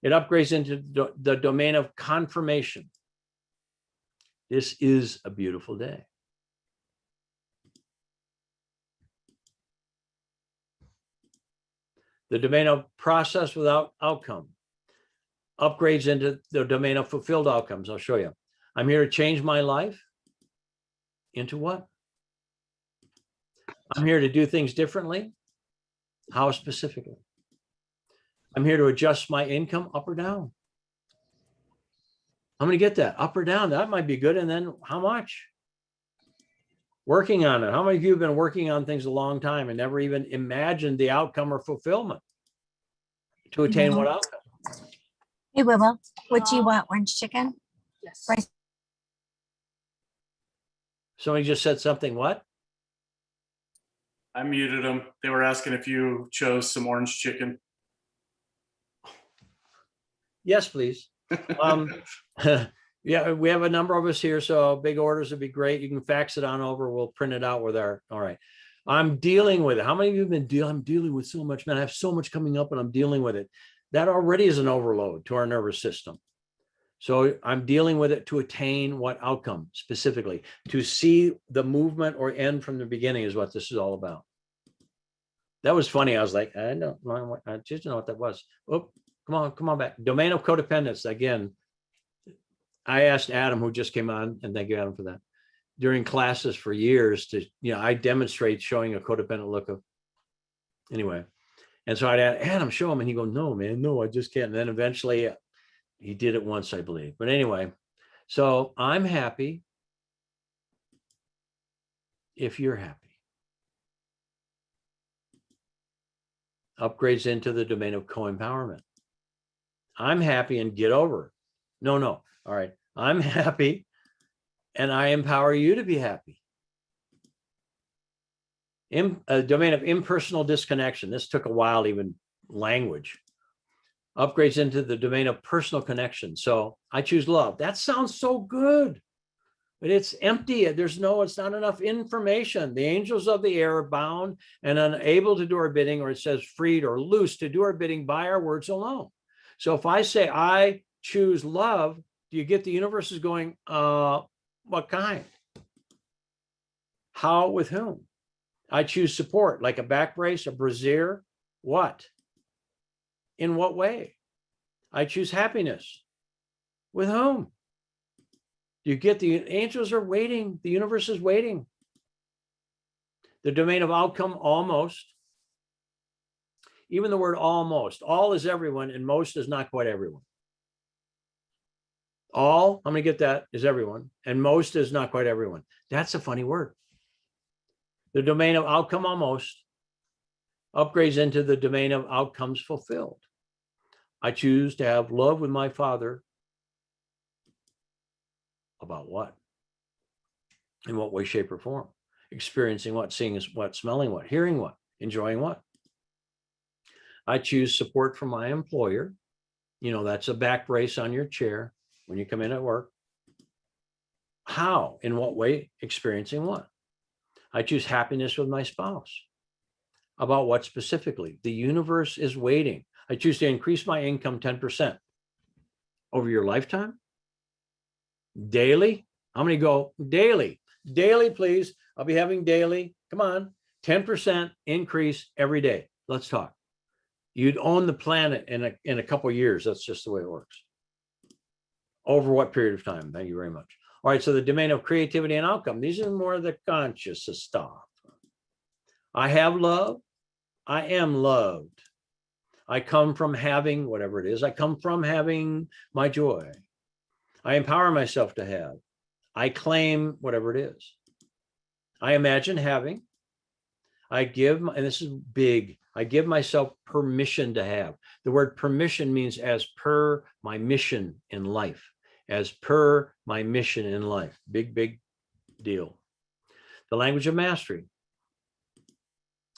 It upgrades into the domain of confirmation. This is a beautiful day. The domain of process without outcome upgrades into the domain of fulfilled outcomes. I'll show you. I'm here to change my life into what? I'm here to do things differently. How specifically? I'm here to adjust my income up or down. I'm going to get that up or down. That might be good. And then how much? Working on it. How many of you have been working on things a long time and never even imagined the outcome or fulfillment to attain what outcome? Hey, Willow, what do you want? Orange chicken? Yes. Rice. Somebody just said something. What? I muted them. They were asking if you chose some orange chicken. Yes, please. Yeah, we have a number of us here, so big orders would be great. You can fax it on over. We'll print it out with our, all right. I'm dealing with it. How many of you have been I'm dealing with so much, man. I have so much coming up and I'm dealing with it. That already is an overload to our nervous system. So I'm dealing with it to attain what outcome specifically? To see the movement or end from the beginning is what this is all about. That was funny. I was like, I just know what that was. Oh, come on back. Domain of codependence. Again, I asked Adam, who just came on, and thank you, Adam, for that, during classes for years to, I demonstrate showing a codependent look of, anyway. And so I'd ask Adam, show him, and he'd go, no, man, no, I just can't. And then eventually he did it once, I believe. But anyway, so I'm happy if you're happy. Upgrades into the domain of co-empowerment. I'm happy and get over it. No. All right. I'm happy and I empower you to be happy. A domain of impersonal disconnection. This took a while, even language. Upgrades into the domain of personal connection. So I choose love. That sounds so good, but it's empty. It's not enough information. The angels of the air are bound and unable to do our bidding, or it says freed or loose to do our bidding by our words alone. So if I say, I choose love, do you get the universe is going, what kind? How, with whom? I choose support, like a back brace, a brassiere. What? In what way? I choose happiness. With whom? You get the angels are waiting. The universe is waiting. The domain of outcome, almost. Even the word almost. All is everyone and most is not quite everyone. All, I'm going to get that, is everyone. And most is not quite everyone. That's a funny word. The domain of outcome, almost, upgrades into the domain of outcomes fulfilled. I choose to have love with my Father. About what? In what way, shape, or form? Experiencing what? Seeing what? Smelling what? Hearing what? Enjoying what? I choose support from my employer. That's a back brace on your chair when you come in at work. How? In what way? Experiencing what? I choose happiness with my spouse. About what specifically? The universe is waiting. I choose to increase my income 10% over your lifetime. Daily. How many go daily? Daily, please. I'll be having daily. Come on. 10% increase every day. Let's talk. You'd own the planet in a couple of years. That's just the way it works. Over what period of time? Thank you very much. All right. So the domain of creativity and outcome. These are more of the conscious stuff. I have love. I am loved. I come from having whatever it is. I come from having my joy. I empower myself to have. I claim whatever it is. I imagine having. I give, and this is big, I give myself permission to have. The word permission means as per my mission in life. As per my mission in life. Big, big deal. The language of mastery.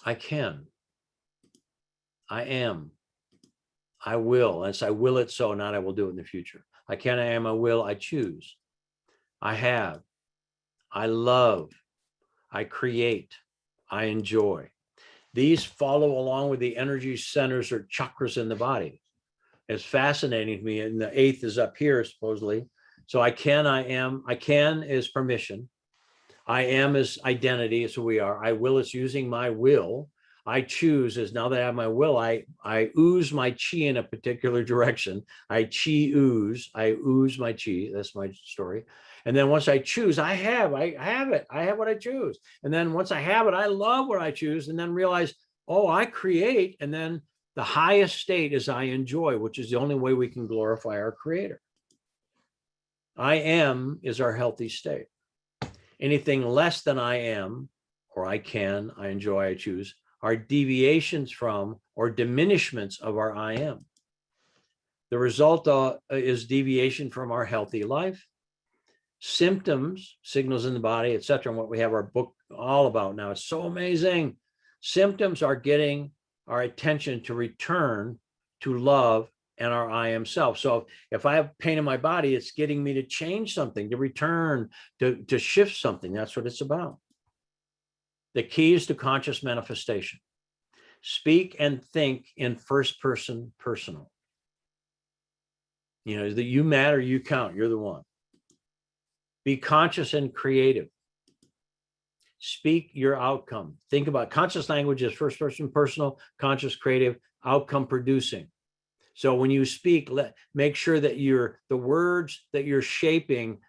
I can. I am. I will. And so I will it so, not I will do it in the future. I can, I am, I will, I choose. I have. I love. I create. I enjoy. These follow along with the energy centers or chakras in the body. It's fascinating to me. And the 8th is up here, supposedly. So I can, I am. I can is permission. I am is identity. It's who we are. I will is using my will. I choose is now that I have my will, I ooze my chi in a particular direction. I ooze my chi. That's my story. And then once I choose, I have it. I have what I choose. And then once I have it, I love what I choose, and then realize, oh, I create. And then the highest state is I enjoy, which is the only way we can glorify our creator. I am is our healthy state. Anything less than I am, or I can, I enjoy, I choose, are deviations from or diminishments of our I am. The result is deviation from our healthy life. Symptoms, signals in the body, etc., and what we have our book all about now. It's so amazing. Symptoms are getting our attention to return to love and our I am self. So if I have pain in my body, it's getting me to change something, to return, to shift something. That's what it's about. The key is to conscious manifestation. Speak and think in first person personal. You know, that you matter, you count, you're the one. Be conscious and creative. Speak your outcome. Think about conscious language as first person personal, conscious creative, outcome producing. So when you speak, make sure that the words that you're shaping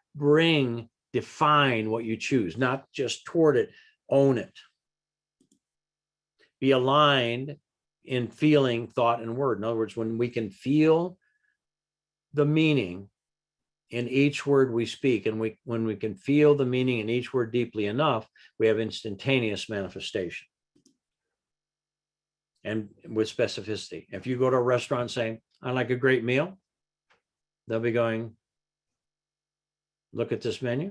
define what you choose, not just toward it, own it. Be aligned in feeling, thought, and word. In other words, when we can feel the meaning in each word we speak, and when we can feel the meaning in each word deeply enough, we have instantaneous manifestation. And with specificity. If you go to a restaurant saying, I like a great meal, they'll be going, look at this menu.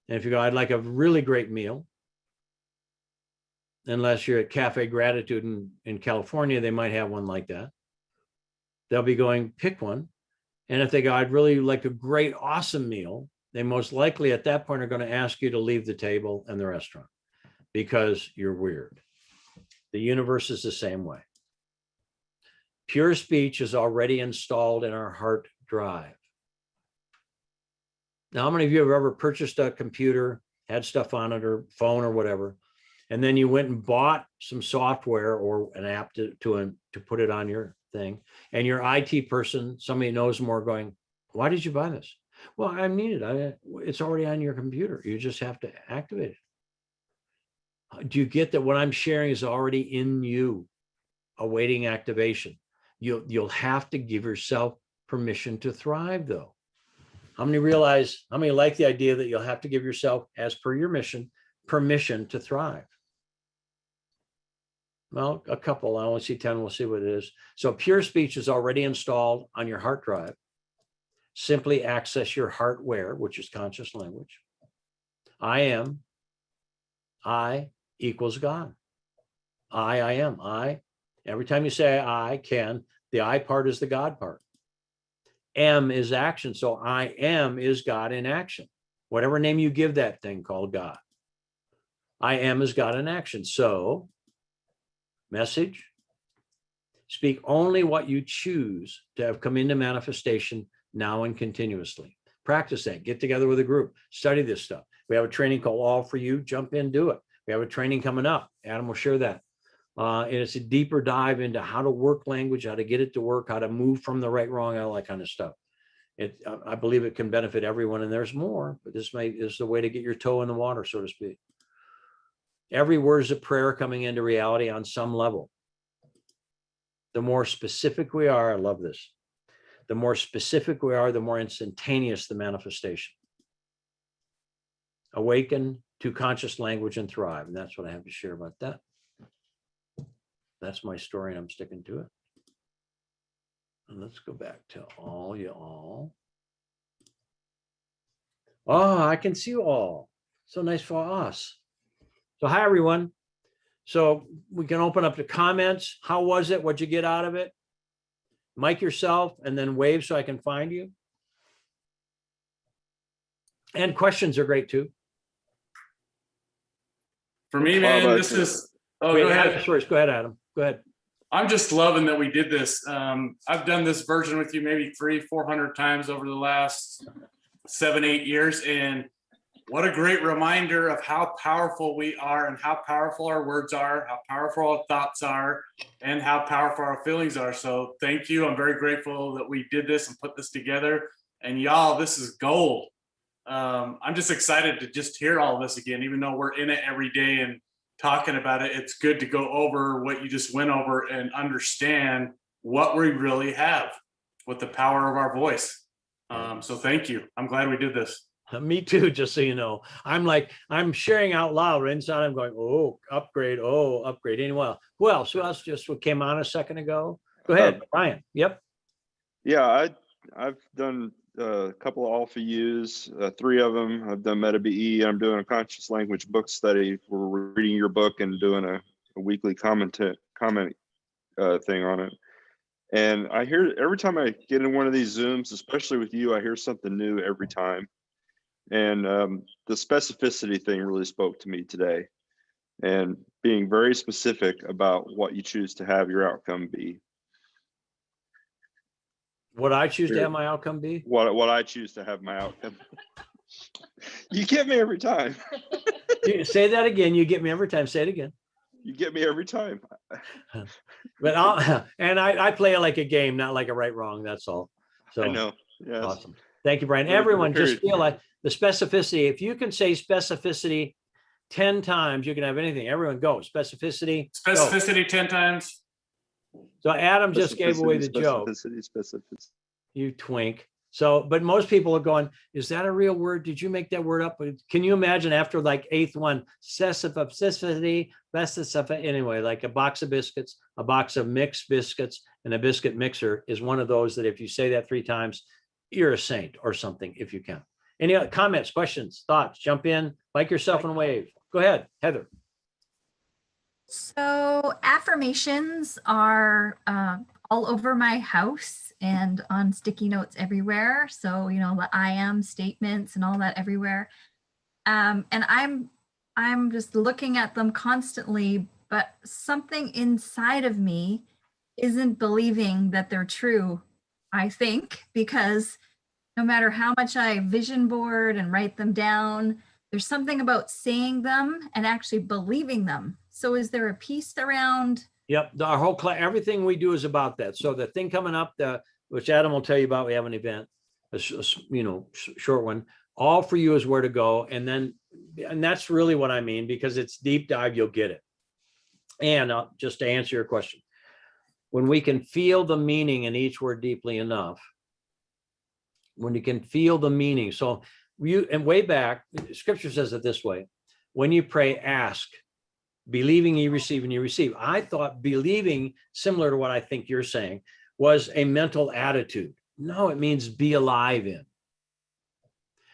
And if you go, I'd like a really great meal, unless you're at Cafe Gratitude in California, they might have one like that. They'll be going, pick one. And if they go, I'd really like a great, awesome meal, they most likely at that point are going to ask you to leave the table and the restaurant because you're weird. The universe is the same way. Pure speech is already installed in our heart drive. Now, how many of you have ever purchased a computer, had stuff on it or phone or whatever, and then you went and bought some software or an app to put it on your thing, and your IT person, somebody knows more, going, why did you buy this? Well, I need it. It's already on your computer. You just have to activate it. Do you get that what I'm sharing is already in you, awaiting activation? You'll have to give yourself permission to thrive, though. How many like the idea that you'll have to give yourself, as per your mission, permission to thrive? Well, a couple. I only see 10. We'll see what it is. So pure speech is already installed on your heart drive. Simply access your heartware, which is conscious language. I am. I equals God. I am. I. Every time you say I can, the I part is the God part. M is action. So I am is God in action. Whatever name you give that thing called God. I am is God in action. So, message, speak only what you choose to have come into manifestation now and continuously. Practice that. Get together with a group. Study this stuff. We have a training called All For You. Jump in, do it. We have a training coming up. Adam will share that. And it's a deeper dive into how to work language, how to get it to work, how to move from the right, wrong, all that kind of stuff. I believe it can benefit everyone, and there's more, but this is the way to get your toe in the water, so to speak. Every word is a prayer coming into reality on some level. The more specific we are, I love this. The more specific we are, the more instantaneous the manifestation. Awaken to conscious language and thrive. And that's what I have to share about that. That's my story, and I'm sticking to it. And let's go back to all you all. Oh, I can see you all. So nice for us. So hi, everyone. So we can open up to comments. How was it? What'd you get out of it? Mic yourself and then wave so I can find you. And questions are great too. For me, man, this is, oh, Wait, go ahead. Go ahead, Adam. Go ahead. I'm just loving that we did this. I've done this version with you maybe 300-400 times over the last 7-8 years. And what a great reminder of how powerful we are and how powerful our words are, how powerful our thoughts are, and how powerful our feelings are. So thank you. I'm very grateful that we did this and put this together. And y'all, this is gold. I'm just excited to just hear all this again, even though we're in it every day and talking about it. It's good to go over what you just went over and understand what we really have with the power of our voice. So thank you. I'm glad we did this. Me too, just so you know. I'm sharing out loud. Inside, I'm going, oh, upgrade. Anyway, who else? Who else just came on a second ago? Go ahead, Brian. Yep. Yeah, I've done a couple of Alpha U's, 3 of them. I've done Meta BE. I'm doing a conscious language book study. We're reading your book and doing a weekly comment thing on it. And I hear every time I get in one of these Zooms, especially with you, I hear something new every time. And the specificity thing really spoke to me today, and being very specific about what you choose to have your outcome be. What I choose to have my outcome be? What I choose to have my outcome. You get me every time. Say that again. You get me every time. Say it again. You get me every time. But I play it like a game, not like a right wrong. That's all. So I know. Yes. Awesome. Thank you, Brian. Everyone, just feel like the specificity. If you can say specificity 10 times, you can have anything. Everyone go. Specificity. Specificity go. 10 times. So Adam just gave away the joke. Specificity. You twink. So, but most people are going, is that a real word? Did you make that word up? Can you imagine after like 8th one, specificity, anyway, like a box of biscuits, a box of mixed biscuits, and a biscuit mixer is one of those that if you say that 3 times, you're a saint or something, if you can. Any other comments, questions, thoughts? Jump in, like yourself and wave. Go ahead, Heather. So affirmations are all over my house and on sticky notes everywhere. So, you know, the I am statements and all that everywhere. And I'm just looking at them constantly, but something inside of me isn't believing that they're true, I think, because no matter how much I vision board and write them down, there's something about saying them and actually believing them. So is there a piece around? Yep, our whole class, everything we do is about that. So the thing coming up, which Adam will tell you about, we have an event, short one. All for you is where to go, and that's really what I mean, because it's deep dive. You'll get it. And just to answer your question, when we can feel the meaning in each word deeply enough, when you can feel the meaning. So and way back, Scripture says it this way: when you pray, ask. Believing you receive and you receive. I thought believing, similar to what I think you're saying, was a mental attitude. No, it means be alive in.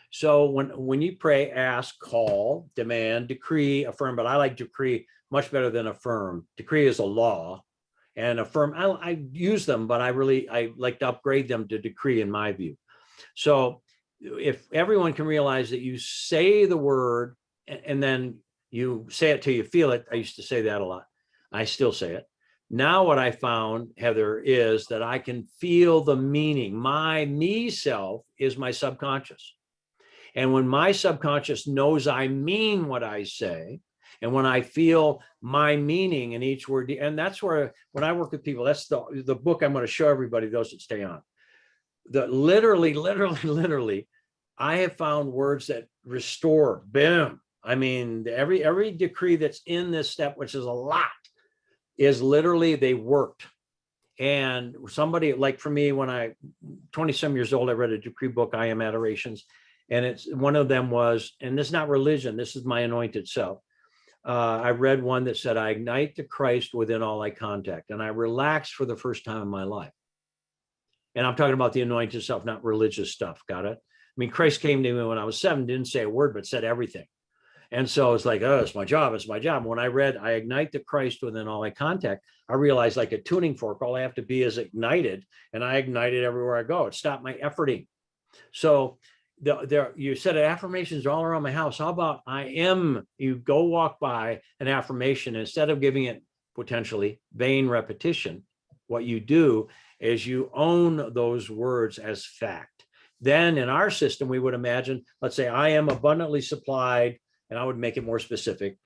So when you pray, ask, call, demand, decree, affirm, but I like decree much better than affirm. Decree is a law, and affirm, I use them, but I like to upgrade them to decree in my view. So if everyone can realize that you say the word and then you say it till you feel it. I used to say that a lot. I still say it. Now what I found, Heather, is that I can feel the meaning. My me self is my subconscious. And when my subconscious knows I mean what I say, and when I feel my meaning in each word, and that's where, when I work with people, that's the book I'm going to show everybody, those that stay on. Literally, I have found words that restore, boom. I mean, every decree that's in this step, which is a lot, is literally they worked. And somebody, like for me, when 20-some years old, I read a decree book, I Am Adorations. And it's one of them was, and this is not religion, this is my anointed self. I read one that said, I ignite the Christ within all I contact. And I relaxed for the first time in my life. And I'm talking about the anointed self, not religious stuff. Got it? I mean, Christ came to me when I was 7, didn't say a word, but said everything. And so it's like, oh, it's my job. It's my job. When I read, I ignite the Christ within all I contact, I realized like a tuning fork, all I have to be is ignited, and I ignite it everywhere I go. It stopped my efforting. So you said affirmations all around my house. How about you go walk by an affirmation, instead of giving it potentially vain repetition, what you do is you own those words as fact. Then in our system, we would imagine, let's say I am abundantly supplied, and I would make it more specific.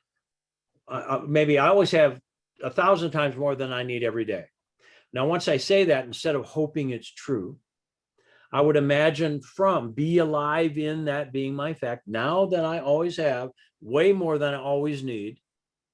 Maybe I always have 1,000 times more than I need every day. Now, once I say that, instead of hoping it's true, I would imagine be alive in that being my fact. Now that I always have way more than I always need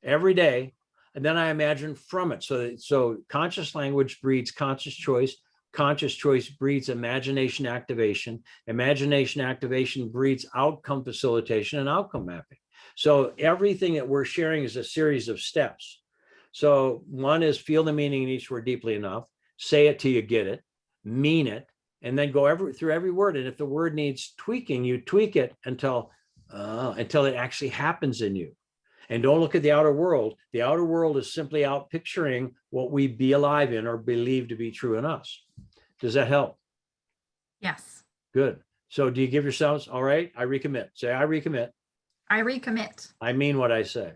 every day. And then I imagine from it. So conscious language breeds conscious choice. Conscious choice breeds imagination activation. Imagination activation breeds outcome facilitation and outcome mapping. So everything that we're sharing is a series of steps. So one is feel the meaning in each word deeply enough, say it till you get it, mean it, and then go through every word. And if the word needs tweaking, you tweak it until it actually happens in you. And don't look at the outer world. The outer world is simply out picturing what we be alive in or believe to be true in us. Does that help? Yes. Good. So do you give yourselves, all right, I recommit. Say, I recommit. I recommit. I mean what I say.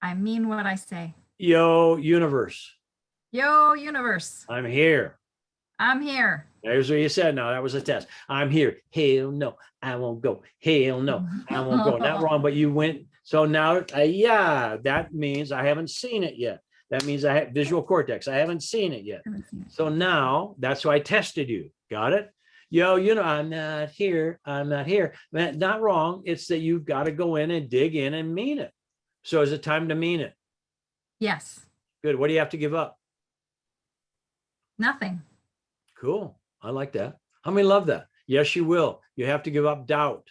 I mean what I say. Yo, universe. Yo, universe. I'm here. I'm here. There's what you said. Now that was a test. I'm here. Hell no, I won't go. Hell no, I won't go. Not wrong, but you went. So now, yeah, that means I haven't seen it yet. That means I have visual cortex. I haven't seen it yet. So now that's why I tested you. Got it? Yo, I'm not here. I'm not here. Not wrong. It's that you've got to go in and dig in and mean it. So is it time to mean it? Yes. Good. What do you have to give up? Nothing. Cool. I like that. How many love that? Yes, you will. You have to give up doubt.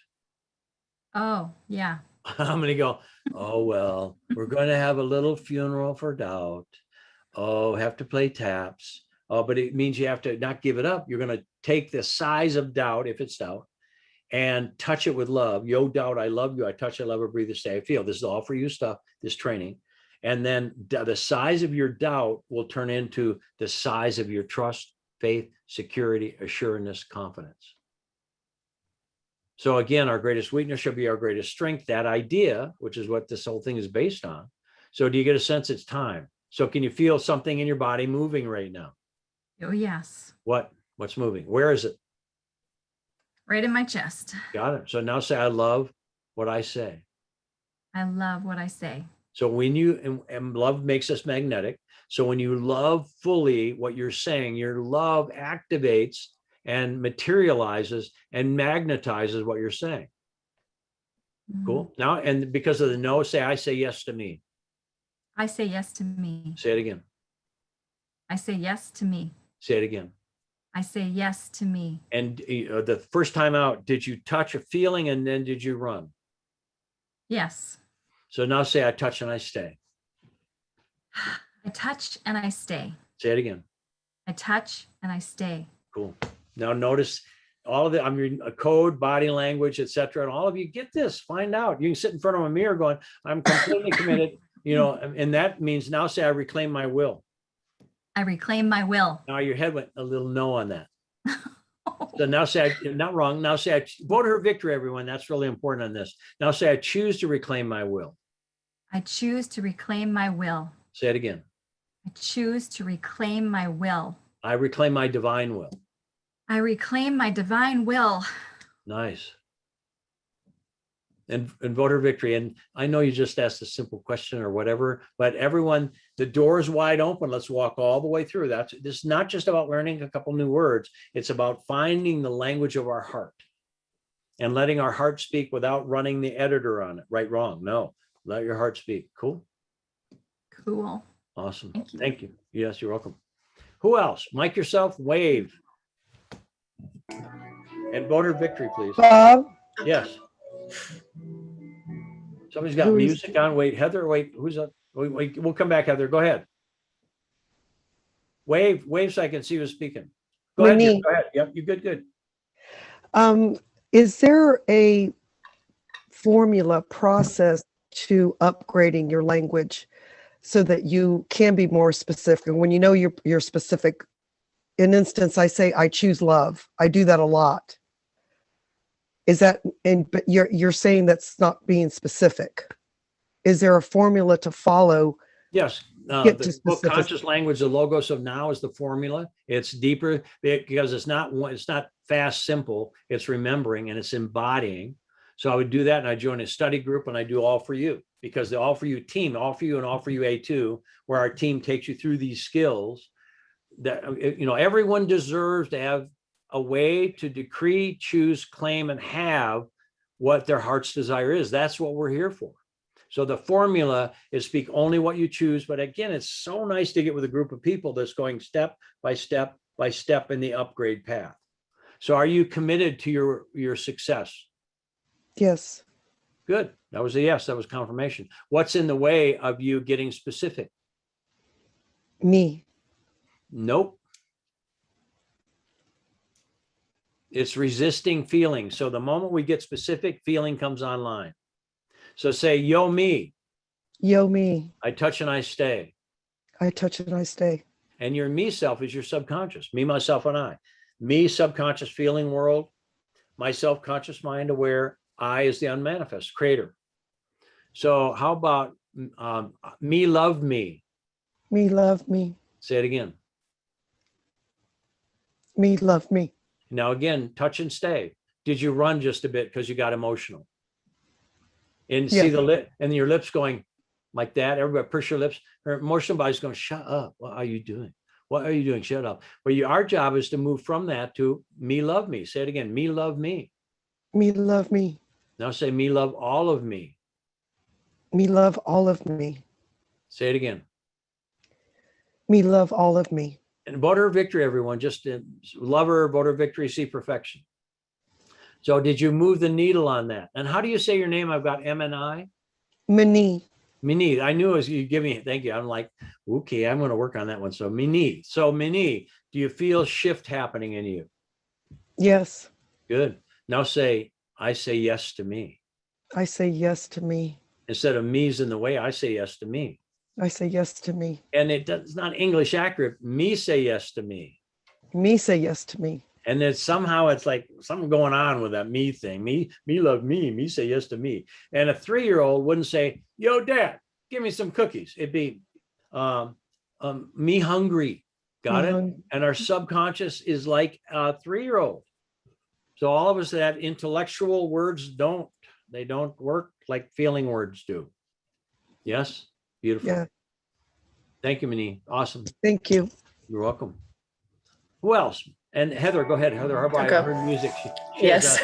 Oh, yeah. How many go, oh, well, we're going to have a little funeral for doubt. Oh, have to play taps. Oh, but it means you have to not give it up. You're going to take the size of doubt, if it's doubt, and touch it with love. Yo, doubt, I love you. I touch, I love, I breathe, I stay, I feel. This is all for you stuff, this training. And then the size of your doubt will turn into the size of your trust, faith, security, assuredness, confidence. So again, our greatest weakness shall be our greatest strength, that idea, which is what this whole thing is based on. So do you get a sense it's time? So can you feel something in your body moving right now? Oh, yes. What's moving? Where is it? Right in my chest. Got it. So now say, I love what I say. I love what I say. So when and love makes us magnetic. So when you love fully what you're saying, your love activates and materializes and magnetizes what you're saying. Cool. Now, and because of the no, say, I say yes to me. I say yes to me. Say it again. I say yes to me. Say it again. I say yes to me. And the first time out, did you touch a feeling and then did you run? Yes. So now say, I touch and I stay. I touch and I stay. Say it again. I touch and I stay. Cool. Now notice all of the, I'm reading a code, body language, etc. And all of you get this, find out. You can sit in front of a mirror going, I'm completely committed, and that means now say, I reclaim my will. I reclaim my will. Now your head went a little no on that. So now say, not wrong. Now say, I vote her victory, everyone. That's really important on this. Now say, I choose to reclaim my will. I choose to reclaim my will. Say it again. I choose to reclaim my will. I reclaim my divine will. I reclaim my divine will. Nice. And vote her victory. And I know you just asked a simple question or whatever, but everyone, the door is wide open. Let's walk all the way through. This is not just about learning a couple new words. It's about finding the language of our heart and letting our heart speak without running the editor on it. Right, wrong. No, let your heart speak. Cool. Cool. Awesome. Thank you. Thank you. Yes, you're welcome. Who else? Mic yourself, wave. And vote her victory, please. Bob, Yes. Somebody's got music on. Wait, Heather, wait, who's up? Wait, we'll come back, Heather. Go ahead. Wave so I can see who's speaking. Go ahead. Me. Go ahead. Yep, you're good. is there a formula process to upgrading your language so that you can be more specific? When you know you're specific, in instance, I say, I choose love. I do that a lot. Is that, but you're saying that's not being specific. Is there a formula to follow? Yes. Get to the book specifics. Conscious Language, the Logos of Now is the formula. It's deeper because it's not fast, simple. It's remembering and it's embodying. So I would do that, and I join a study group, and I do All For You, because the All For You team, All For You and All For You A2, where our team takes you through these skills that, everyone deserves to have a way to decree, choose, claim, and have what their heart's desire is. That's what we're here for. So the formula is speak only what you choose. But again, it's so nice to get with a group of people that's going step by step by step in the upgrade path. So are you committed to your success? Yes. Good. That was a yes. That was confirmation. What's in the way of you getting specific? Me. Nope. It's resisting feeling. So the moment we get specific, feeling comes online. So say, yo, me. Yo, me. I touch and I stay. I touch and I stay. And your me self is your subconscious. Me, myself, and I. Me, subconscious feeling world. My self-conscious mind aware. I is the unmanifest creator. So how about me, love me? Me, love me. Say it again. Me, love me. Now again, touch and stay. Did you run just a bit because you got emotional? And see Yes. the lip and your lips going like that. Everybody push your lips. Her emotional body's going, shut up. What are you doing? What are you doing? Shut up. Well, our job is to move from that to me, love me. Say it again. Me, love me. Me, love me. Now say me, love all of me. Me, love all of me. Say it again. Me, love all of me. And vote her victory, everyone. Just love her, vote her victory, see perfection. So did you move the needle on that? And how do you say your name? I've got M-N-I. Mini. Mini. I knew as you give me, thank you. I'm like, okay, I'm going to work on that one. So Mini. So Mini, do you feel shift happening in you? Yes. Good. Now say, I say yes to me. I say yes to me. Instead of me's in the way, I say yes to me. I say yes to me. And it's not English accurate. Me say yes to me. Me say yes to me. And then somehow it's like something going on with that me thing. Me love me. Me say yes to me. And a 3-year-old wouldn't say, yo, dad, give me some cookies. It'd be me hungry. Got Me it? hungry. And our subconscious is like a 3-year-old. So all of us that intellectual words don't work like feeling words do. Yes? Beautiful. Yeah. Thank you, Minnie. Awesome. Thank you. You're welcome. Who else? And Heather, go ahead. Heather, how about Okay. her music? Yes.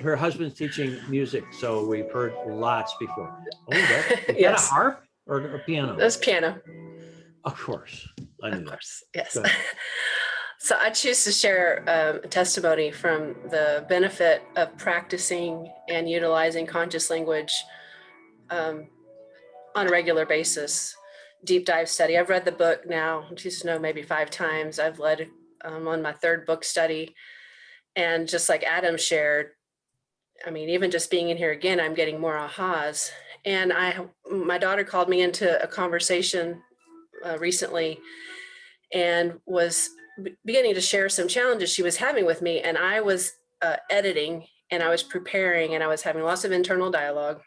Her husband's teaching music, so we've heard lots before. Oh, is that a Yes. harp or a piano? That's piano. Of course. I knew Of that. course. Yes. Go ahead. So I choose to share a testimony from the benefit of practicing and utilizing conscious language on a regular basis. Deep dive study. I've read the book now, just know maybe 5 times. I've led on my 3rd book study. And just like Adam shared, I mean, even just being in here again, I'm getting more ahas. And my daughter called me into a conversation recently and was beginning to share some challenges she was having with me. And I was editing and I was preparing and I was having lots of internal dialogue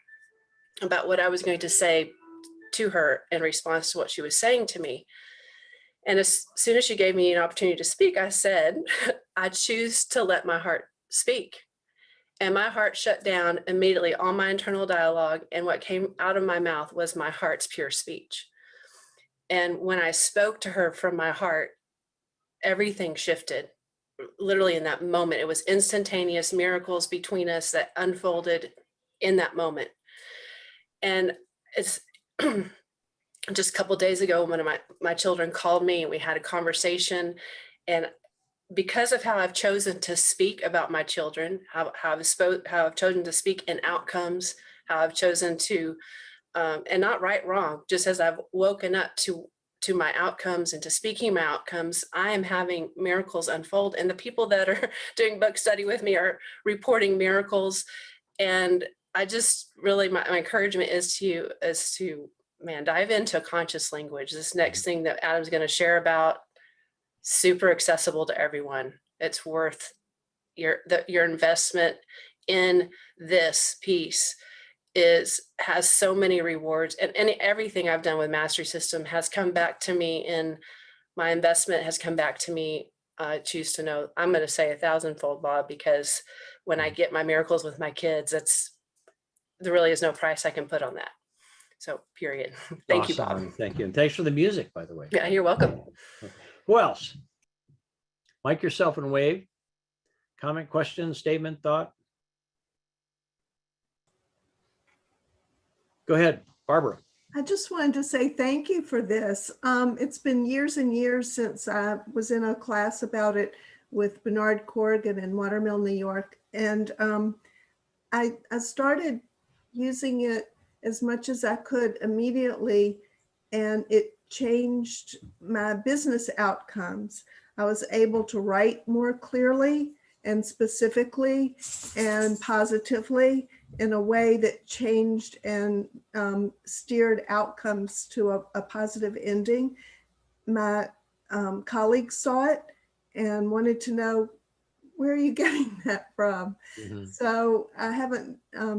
about what I was going to say to her in response to what she was saying to me. And as soon as she gave me an opportunity to speak, I said, I choose to let my heart speak. And my heart shut down immediately, all my internal dialogue. And what came out of my mouth was my heart's pure speech. And when I spoke to her from my heart, everything shifted. Literally in that moment, it was instantaneous miracles between us that unfolded in that moment. And it's just a couple of days ago, one of my children called me and we had a conversation. And because of how I've chosen to speak about my children, how I've chosen to speak in outcomes, how I've chosen to, and not right, wrong, just as I've woken up to my outcomes and to speaking my outcomes, I am having miracles unfold. And the people that are doing book study with me are reporting miracles. And I just really, my encouragement is to man, dive into conscious language. This next thing that Adam's going to share about, super accessible to everyone. It's worth your investment in this piece. has so many rewards, and everything I've done with Mastery System has come back to me, and my investment has come back to me. Choose to know, I'm going to say 1,000-fold, Bob, because when I get my miracles with my kids, there really is no price I can put on that. So period. Thank you, Bob. Awesome. Thank you. And thanks for the music, by the way. Yeah, you're welcome. Who else? Mic yourself and wave. Comment, question, statement, thought. Go ahead, Barbara. I just wanted to say thank you for this. It's been years and years since I was in a class about it with Bernard Corrigan in Watermill, New York. And I started using it as much as I could immediately, and it changed my business outcomes. I was able to write more clearly and specifically and positively in a way that changed and steered outcomes to a positive ending. My colleagues saw it and wanted to know, where are you getting that from? Mhm. So I haven't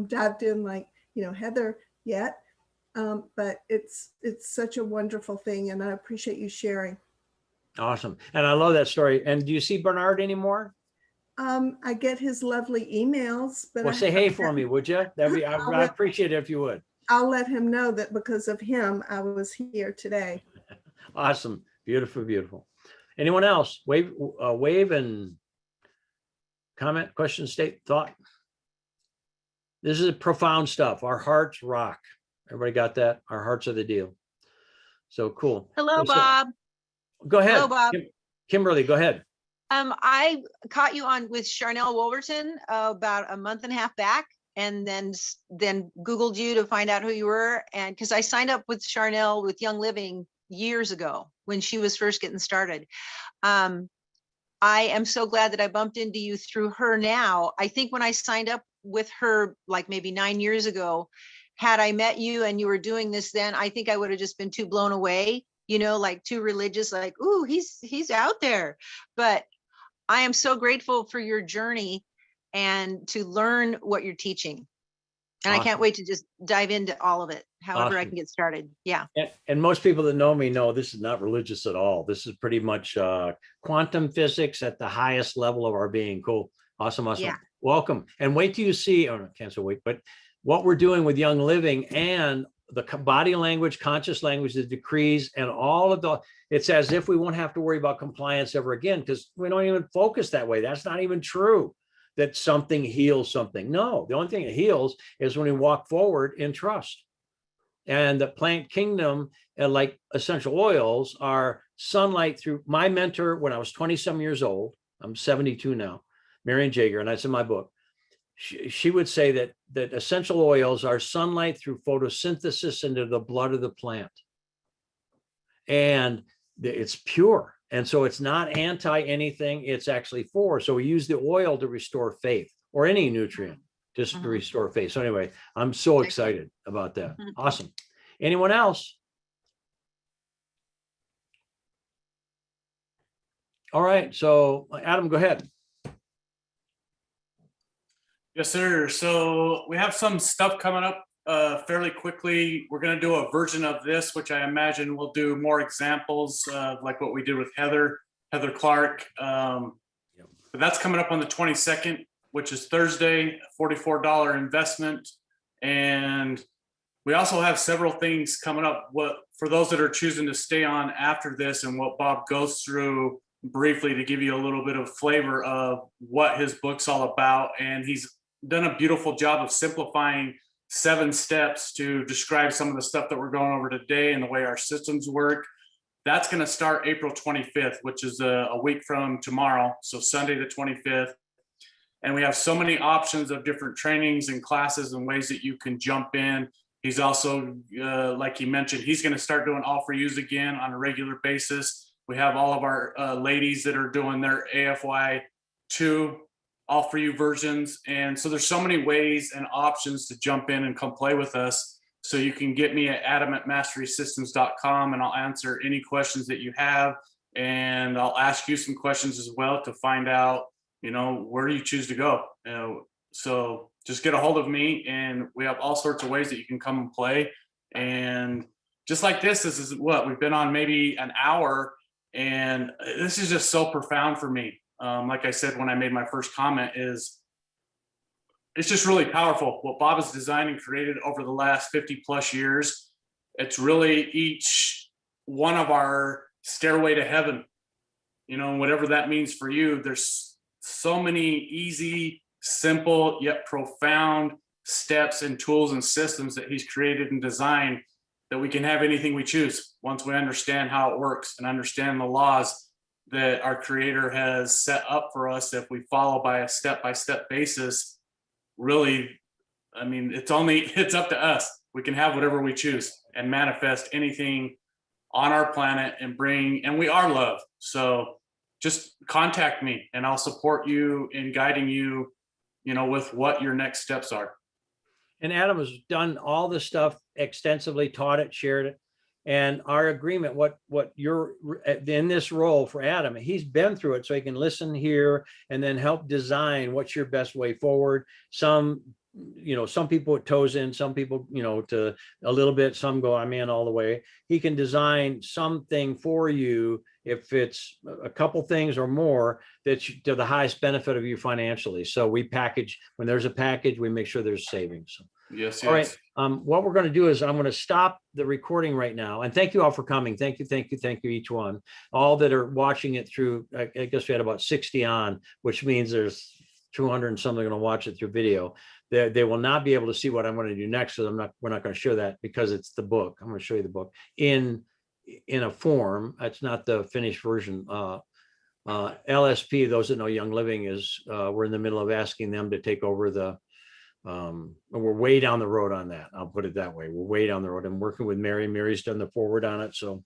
dived in like, Heather yet, but it's such a wonderful thing, and I appreciate you sharing. Awesome. And I love that story. And do you see Bernard anymore? I get his lovely emails, but Well, say hey for me, would you? I'd appreciate it if you would. I'll let him know that because of him, I was here today. Awesome. Beautiful, beautiful. Anyone else? Wave and comment, question, state, thought. This is profound stuff. Our hearts rock. Everybody got that? Our hearts are the deal. So cool. Hello, So, Bob. go ahead. Hello, Bob. Kimberly, go ahead. I caught you on with Charnel Wolverton about a month and a half back, and then Googled you to find out who you were. And because I signed up with Charnel with Young Living years ago when she was first getting started. I am so glad that I bumped into you through her now. I think when I signed up with her, like maybe 9 years ago, had I met you and you were doing this then, I think I would have just been too blown away, like too religious, like, ooh, he's out there. But I am so grateful for your journey and to learn what you're teaching. And I can't wait to just dive into all of it, however I can get started. Yeah. And most people that know me know this is not religious at all. This is pretty much quantum physics at the highest level of our being. Cool. Awesome. Yeah. Welcome. And wait till you see, oh, no, can't say wait, but what we're doing with Young Living and the body language, conscious language, the decrees, and all of it's as if we won't have to worry about compliance ever again, because we don't even focus that way. That's not even true, that something heals something. No, the only thing it heals is when we walk forward in trust. And the plant kingdom, like essential oils, are sunlight through. My mentor, when I was 20-some years old, I'm 72 now, Marian Jager, and that's in my book. She would say that essential oils are sunlight through photosynthesis into the blood of the plant. And it's pure. And so it's not anti anything, it's actually for. So we use the oil to restore faith, or any nutrient just to restore faith. So anyway, I'm so excited about that. Awesome. Anyone else? All right. So Adam, go ahead. Yes, sir. So we have some stuff coming up fairly quickly. We're going to do a version of this, which I imagine we'll do more examples like what we did with Heather Clark. But that's coming up on the 22nd, which is Thursday, $44 investment. And we also have several things coming up. For those that are choosing to stay on after this, and what Bob goes through briefly to give you a little bit of flavor of what his book's all about. And he's done a beautiful job of simplifying 7 steps to describe some of the stuff that we're going over today and the way our systems work. That's going to start April 25th, which is a week from tomorrow. So Sunday, the 25th. And we have so many options of different trainings and classes and ways that you can jump in. He's also, like he mentioned, he's going to start doing all for yous again on a regular basis. We have all of our ladies that are doing their AFY 2 all for you versions. And so there's so many ways and options to jump in and come play with us. So you can get me at adam@masterysystems.com, and I'll answer any questions that you have. And I'll ask you some questions as well to find out, where do you choose to go? So just get a hold of me, and we have all sorts of ways that you can come and play. And just like this is what we've been on maybe an hour, and this is just so profound for me. Like I said, when I made my first comment, is it's just really powerful what Bob has designed and created over the last 50 plus years. It's really each one of our stairway to heaven, you know, whatever that means for you. There's so many easy, simple, yet profound steps and tools and systems that he's created and designed that we can have anything we choose once we understand how it works and understand the laws that our creator has set up for us. If we follow by a step-by-step basis, really, I mean, it's up to us. We can have whatever we choose and manifest anything on our planet and we are love. So just contact me and I'll support you in guiding you, you know, with what your next steps are. And Adam has done all this stuff extensively, taught it, shared it. And our agreement, what you're in this role for Adam, he's been through it so he can listen here and then help design what's your best way forward. Some people with toes in, some people, to a little bit, some go, I'm in all the way. He can design something for you if it's a couple things or more that's to the highest benefit of you financially. So we package, when there's a package, we make sure there's savings. Yes. All right. What we're going to do is I'm going to stop the recording right now. And thank you all for coming. Thank you, each one. All that are watching it through, I guess we had about 60 on, which means there's 200 and something going to watch it through video. They will not be able to see what I'm going to do next. So we're not going to show that because it's the book. I'm going to show you the book in a form. It's not the finished version. LSP, those that know Young Living, is we're in the middle of asking them to take over the we're way down the road on that. I'll put it that way. We're way down the road. I'm working with Mary. Mary's done the forward on it. So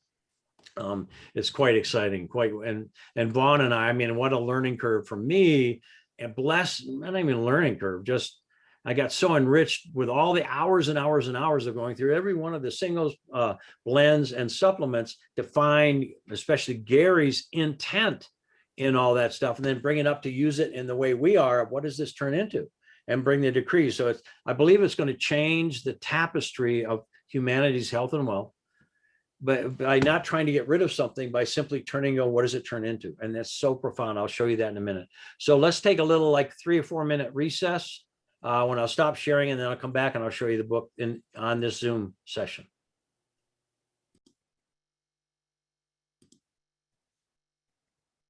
it's quite exciting. And Vaughn and I mean, what a learning curve for me, and not even a learning curve, just I got so enriched with all the hours and hours and hours of going through every one of the singles, blends and supplements to find, especially Gary's intent in all that stuff, and then bring it up to use it in the way we are. What does this turn into? And bring the decree. So I believe it's going to change the tapestry of humanity's health and wealth, but by not trying to get rid of something, by simply what does it turn into? And that's so profound. I'll show you that in a minute. So let's take a little 3 or 4 minute recess when I'll stop sharing, and then I'll come back and I'll show you the book on this Zoom session.